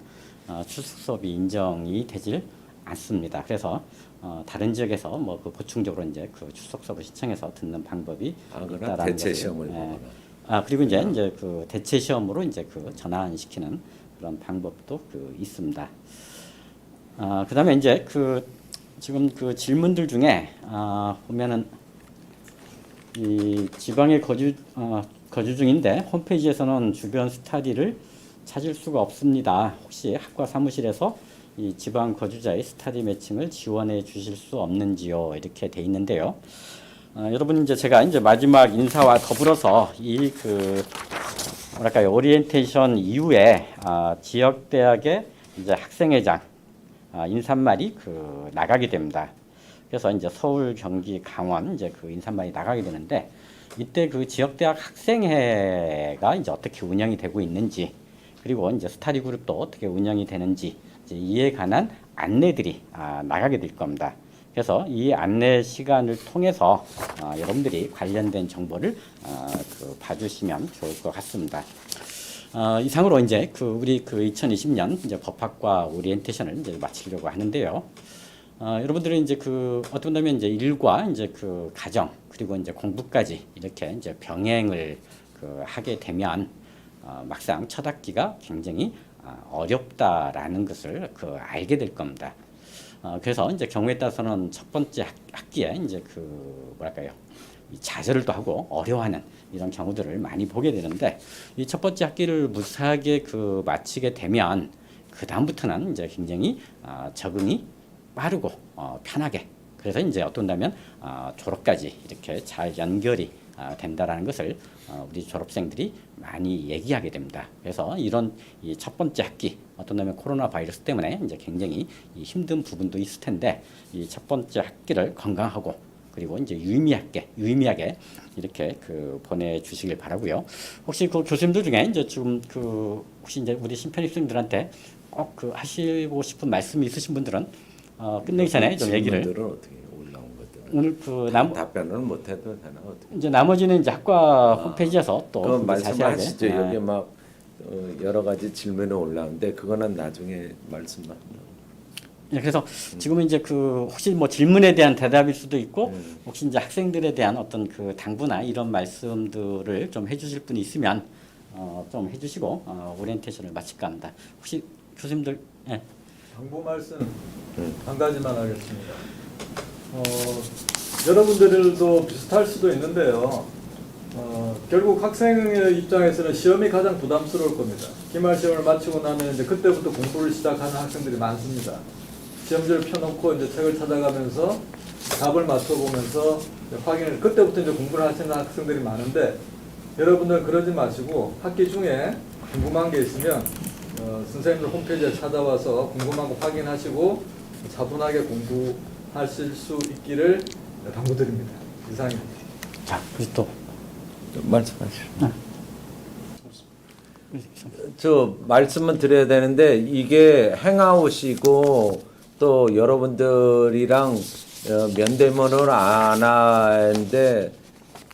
출석 수업이 인정이 되질 않습니다. 그래서 다른 지역에서 뭐 그 보충적으로 이제 그 출석 수업을 신청해서 듣는 방법이 그러나 있다라는 대체 것을, 시험을 예. 보거나. 그리고 이제 그 대체 시험으로 이제 그 전환시키는 그런 방법도 그 있습니다. 그다음에 이제 그 지금 그 질문들 중에 보면은 이 지방에 거주 중인데 홈페이지에서는 주변 스터디를 찾을 수가 없습니다. 혹시 학과 사무실에서 이 지방 거주자의 스터디 매칭을 지원해 주실 수 없는지요? 이렇게 돼 있는데요. 여러분 이제 제가 이제 마지막 인사와 더불어서 이 그 뭐랄까요 오리엔테이션 이후에 지역 대학의 이제 학생회장 인사말이 그 나가게 됩니다. 그래서 이제 서울, 경기, 강원 이제 그 인사말이 나가게 되는데 이때 그 지역 대학 학생회가 이제 어떻게 운영이 되고 있는지 그리고 이제 스터디 그룹도 어떻게 운영이 되는지 이제 이에 관한 안내들이 나가게 될 겁니다. 그래서 이 안내 시간을 통해서 여러분들이 관련된 정보를 그 봐주시면 좋을 것 같습니다. 이상으로 이제 그 우리 그 2020년 이제 법학과 오리엔테이션을 이제 마치려고 하는데요. 여러분들은 이제 그 어떤 면면 이제 일과 이제 그 가정 그리고 이제 공부까지 이렇게 이제 병행을 그 하게 되면 막상 첫 학기가 굉장히 어렵다라는 것을 그 알게 될 겁니다. 그래서 이제 경우에 따라서는 첫 번째 학기에 이제 그 뭐랄까요 이 좌절도 하고 어려워하는 이런 경우들을 많이 보게 되는데 이 첫 번째 학기를 무사하게 그 마치게 되면 그 다음부터는 이제 굉장히 적응이 빠르고 편하게 그래서 이제 어떤다면 졸업까지 이렇게 잘 연결이 된다라는 것을 우리 졸업생들이 많이 얘기하게 됩니다. 그래서 이런 이 첫 번째 학기 어떤다면 코로나 바이러스 때문에 이제 굉장히 이 힘든 부분도 있을 텐데 이 첫 번째 학기를 건강하고 그리고 이제 유의미하게 이렇게 그 보내주시길 바라고요. 혹시 그 교수님들 중에 이제 지금 그 혹시 이제 우리 신편입생들한테 꼭 그 하시고 싶은 말씀이 있으신 분들은 끝내기 전에 좀 얘기를 질문들은 어떻게 올라온 것들 오늘 그 답변을 못 해도 되나 어떻게? 이제 나머지는 이제 학과 홈페이지에서 또 그건 자세하게 말씀하시죠. 여기 막 여러 가지 질문이 올라오는데 그거는 나중에 말씀만. 예, 그래서 지금은 이제 그 혹시 뭐 질문에 대한 대답일 수도 있고 혹시 이제 학생들에 대한 어떤 그 당부나 이런 말씀들을 좀 해주실 분이 있으면 좀 해주시고 오리엔테이션을 마칠까 합니다. 혹시 교수님들 예. 당부 말씀 한 가지만 하겠습니다. 여러분들도 비슷할 수도 있는데요. 결국 학생의 입장에서는 시험이 가장 부담스러울 겁니다. 기말 시험을 마치고 나면 이제 그때부터 공부를 시작하는 학생들이 많습니다. 시험지를 펴놓고 이제 책을 찾아가면서 답을 맞춰보면서 확인을 그때부터 이제 공부를 하시는 학생들이 많은데 여러분들 그러지 마시고 학기 중에 궁금한 게 있으면 선생님들 홈페이지에 찾아와서 궁금한 거 확인하시고 차분하게 공부하실 수 있기를 당부드립니다. 이상입니다. 자, 그리고 또 말씀하시죠. 저 말씀은 드려야 되는데 이게 행아웃이고 또 여러분들이랑 면대면을 안 하는데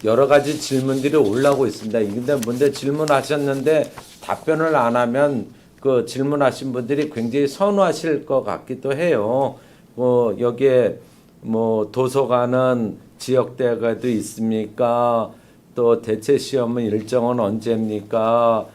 여러 가지 질문들이 올라오고 있습니다. 근데 뭔데 질문하셨는데 답변을 안 하면 그 질문하신 분들이 굉장히 선호하실 것 같기도 해요. 뭐 여기에 뭐 도서관은 지역대학에도 있습니까? 또 대체 시험은 일정은 언제입니까?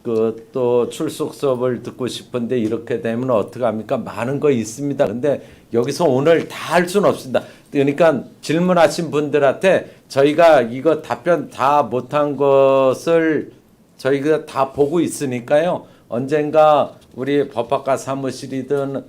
그 또 출석 수업을 듣고 싶은데 이렇게 되면 어떻게 합니까? 많은 거 있습니다. 근데 여기서 오늘 다 할 수는 없습니다. 그러니까 질문하신 분들한테 저희가 이거 답변 다 못한 것을 저희가 다 보고 있으니까요. 언젠가 우리 법학과 사무실이든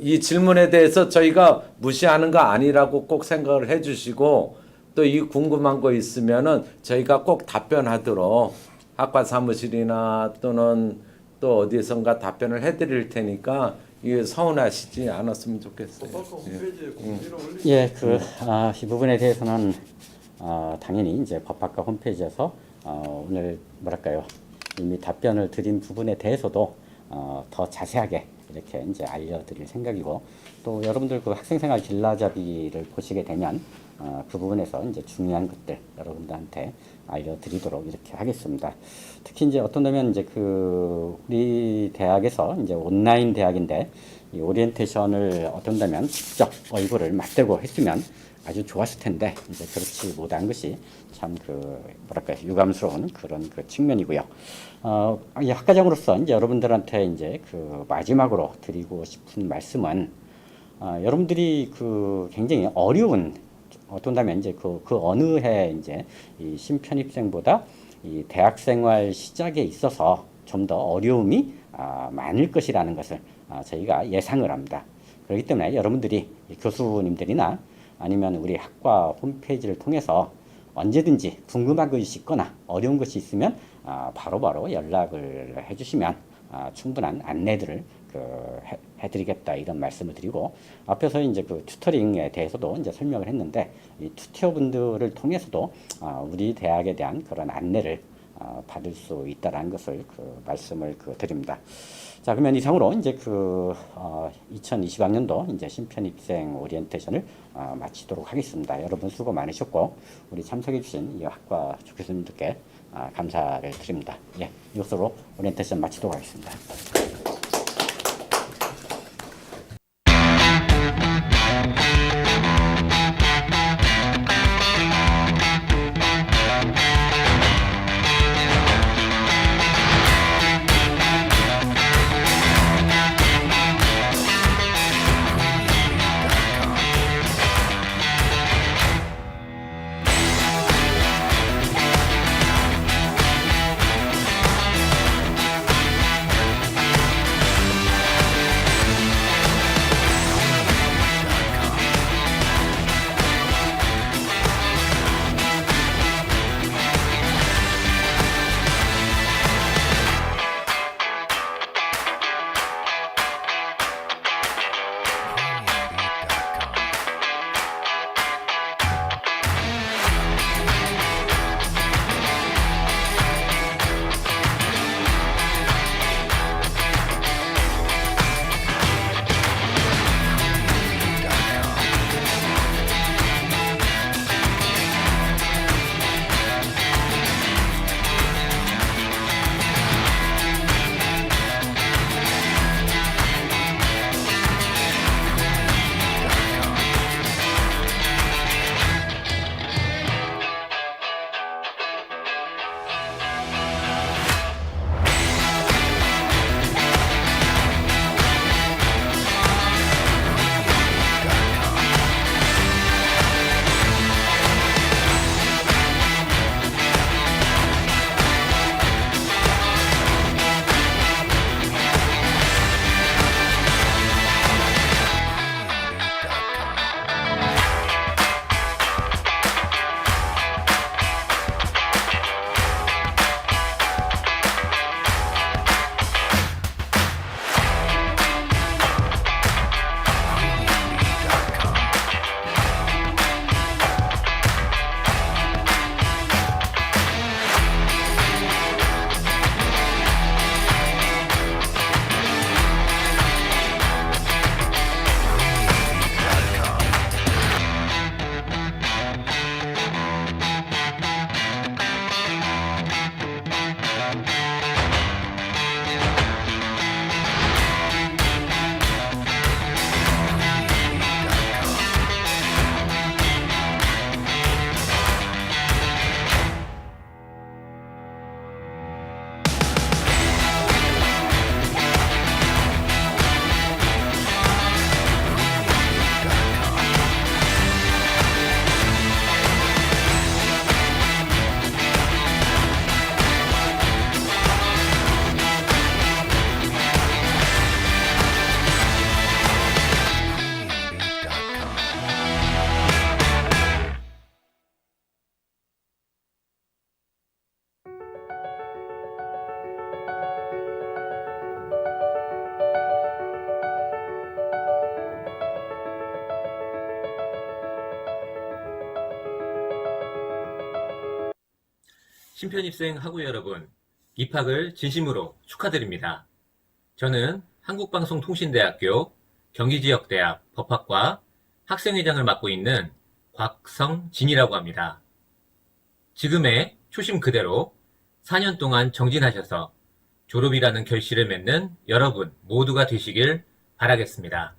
이 질문에 대해서 저희가 무시하는 거 아니라고 꼭 생각을 해주시고 또 이 궁금한 거 있으면은 저희가 꼭 답변하도록 학과 사무실이나 또는 또 어디선가 답변을 해드릴 테니까 이게 서운하시지 않았으면 좋겠어요. 법학과 예. 홈페이지에 공지를 올리죠. 예, 이 부분에 대해서는 당연히 이제 법학과 홈페이지에서 오늘 뭐랄까요 이미 답변을 드린 부분에 대해서도 더 자세하게 이렇게 이제 알려드릴 생각이고 또 여러분들 그 학생생활 길라잡이를 보시게 되면 그 부분에서 이제 중요한 것들 여러분들한테 알려드리도록 이렇게 하겠습니다. 특히 이제 어떤다면 이제 우리 대학에서 이제 온라인 대학인데 이 오리엔테이션을 어떤다면 직접 얼굴을 맞대고 했으면 아주 좋았을 텐데 이제 그렇지 못한 것이 참 뭐랄까 유감스러운 그런 측면이고요. 이 학과장으로서 이제 여러분들한테 이제 마지막으로 드리고 싶은 말씀은 여러분들이 굉장히 어려운 어떤다면 이제 그 어느 해 이제 이 신편입생보다 이 대학생활 시작에 있어서 좀 더 어려움이 많을 것이라는 것을 저희가 예상을 합니다. 그렇기 때문에 여러분들이 교수님들이나 아니면 우리 학과 홈페이지를 통해서 언제든지 궁금한 것이 있거나 어려운 것이 있으면 바로바로 연락을 해주시면 충분한 안내들을 해드리겠다 이런 말씀을 드리고 앞에서 이제 튜터링에 대해서도 이제 설명을 했는데 이 튜터분들을 통해서도 우리 대학에 대한 그런 안내를 받을 수 있다라는 것을 말씀을 드립니다. 자, 그러면 이상으로 이제 2020학년도 이제 신편입생 오리엔테이션을 마치도록 하겠습니다. 여러분 수고 많으셨고 우리 참석해주신 이 학과 교수님들께 감사를 드립니다. 예, 이것으로 오리엔테이션 마치도록 하겠습니다. 신편입생 학우 여러분, 입학을 진심으로 축하드립니다. 저는 한국방송통신대학교 경기지역대학 법학과 학생회장을 맡고 있는 곽성진이라고 합니다. 지금의 초심 그대로 4년 동안 정진하셔서 졸업이라는 결실을 맺는 여러분 모두가 되시길 바라겠습니다.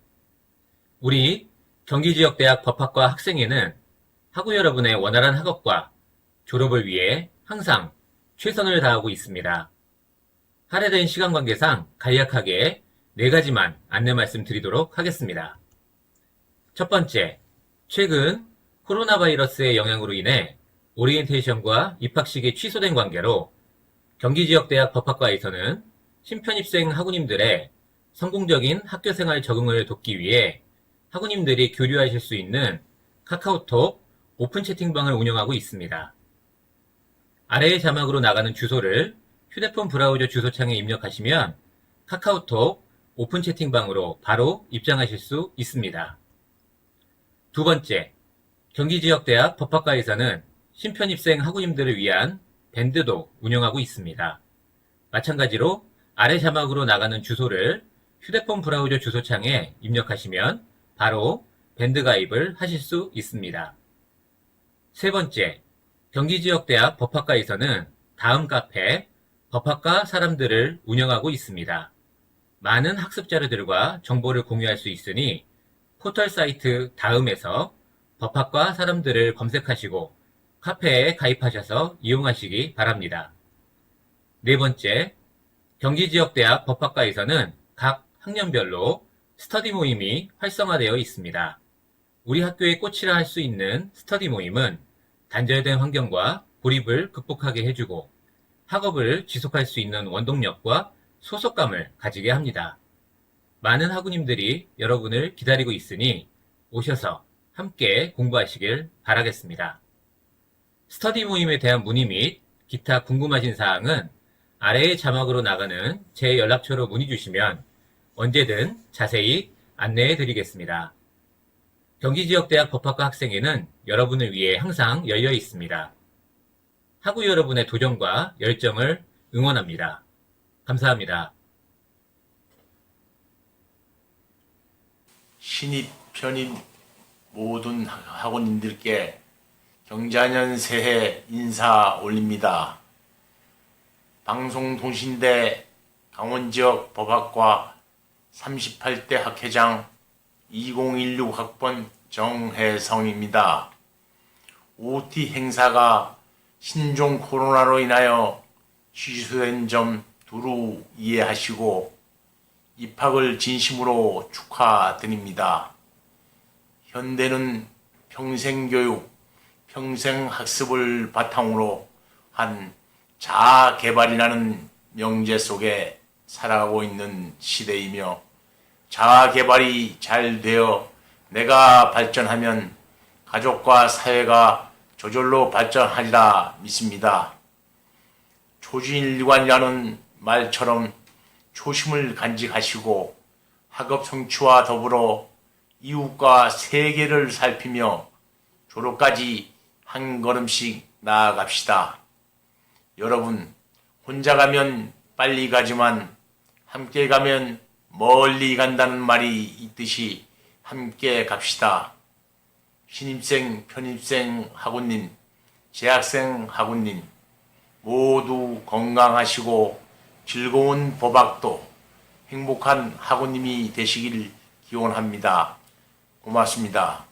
우리 경기지역대학 법학과 학생회는 학우 여러분의 원활한 학업과 졸업을 위해 항상 최선을 다하고 있습니다. 할애된 시간 관계상 간략하게 4가지만 안내 말씀드리도록 하겠습니다. 첫 번째, 최근 코로나 바이러스의 영향으로 인해 오리엔테이션과 입학식이 취소된 관계로 경기지역대학 법학과에서는 신편입생 학우님들의 성공적인 학교생활 적응을 돕기 위해 학우님들이 교류하실 수 있는 카카오톡 오픈 채팅방을 운영하고 있습니다. 아래의 자막으로 나가는 주소를 휴대폰 브라우저 주소창에 입력하시면 카카오톡 오픈 채팅방으로 바로 입장하실 수 있습니다. 두 번째, 경기지역대학 법학과에서는 신편입생 학우님들을 위한 밴드도 운영하고 있습니다. 마찬가지로 아래 자막으로 나가는 주소를 휴대폰 브라우저 주소창에 입력하시면 바로 밴드 가입을 하실 수 있습니다. 세 번째, 경기지역대학 법학과에서는 다음 카페 법학과 사람들을 운영하고 있습니다. 많은 학습 자료들과 정보를 공유할 수 있으니 포털 사이트 다음에서 법학과 사람들을 검색하시고 카페에 가입하셔서 이용하시기 바랍니다. 네 번째, 경기지역대학 법학과에서는 각 학년별로 스터디 모임이 활성화되어 있습니다. 우리 학교의 꽃이라 할 수 있는 스터디 모임은 단절된 환경과 고립을 극복하게 해주고 학업을 지속할 수 있는 원동력과 소속감을 가지게 합니다. 많은 학우님들이 여러분을 기다리고 있으니 오셔서 함께 공부하시길 바라겠습니다. 스터디 모임에 대한 문의 및 기타 궁금하신 사항은 아래의 자막으로 나가는 제 연락처로 문의 주시면 언제든 자세히 안내해 드리겠습니다. 경기지역대학 법학과 학생회는 여러분을 위해 항상 열려 있습니다. 학우 여러분의 도전과 열정을 응원합니다. 감사합니다. 신입, 편입 모든 학우님들께 경자년 새해 인사 올립니다. 방송통신대 강원지역 법학과 38대 학회장 2016 학번 정혜성입니다. OT 행사가 신종 코로나로 인하여 취소된 점 두루 이해하시고 입학을 진심으로 축하드립니다. 현대는 평생교육, 평생학습을 바탕으로 한 자아개발이라는 명제 속에 살아가고 있는 시대이며 자아개발이 잘 되어 내가 발전하면 가족과 사회가 저절로 발전하리라 믿습니다. 초진일관이라는 말처럼 초심을 간직하시고 학업 성취와 더불어 이웃과 세계를 살피며 졸업까지 한 걸음씩 나아갑시다. 여러분, 혼자 가면 빨리 가지만 함께 가면 멀리 간다는 말이 있듯이 함께 갑시다. 신입생, 편입생 학우님, 재학생 학우님 모두 건강하시고 즐거운 법학도 행복한 학우님이 되시길 기원합니다. 고맙습니다.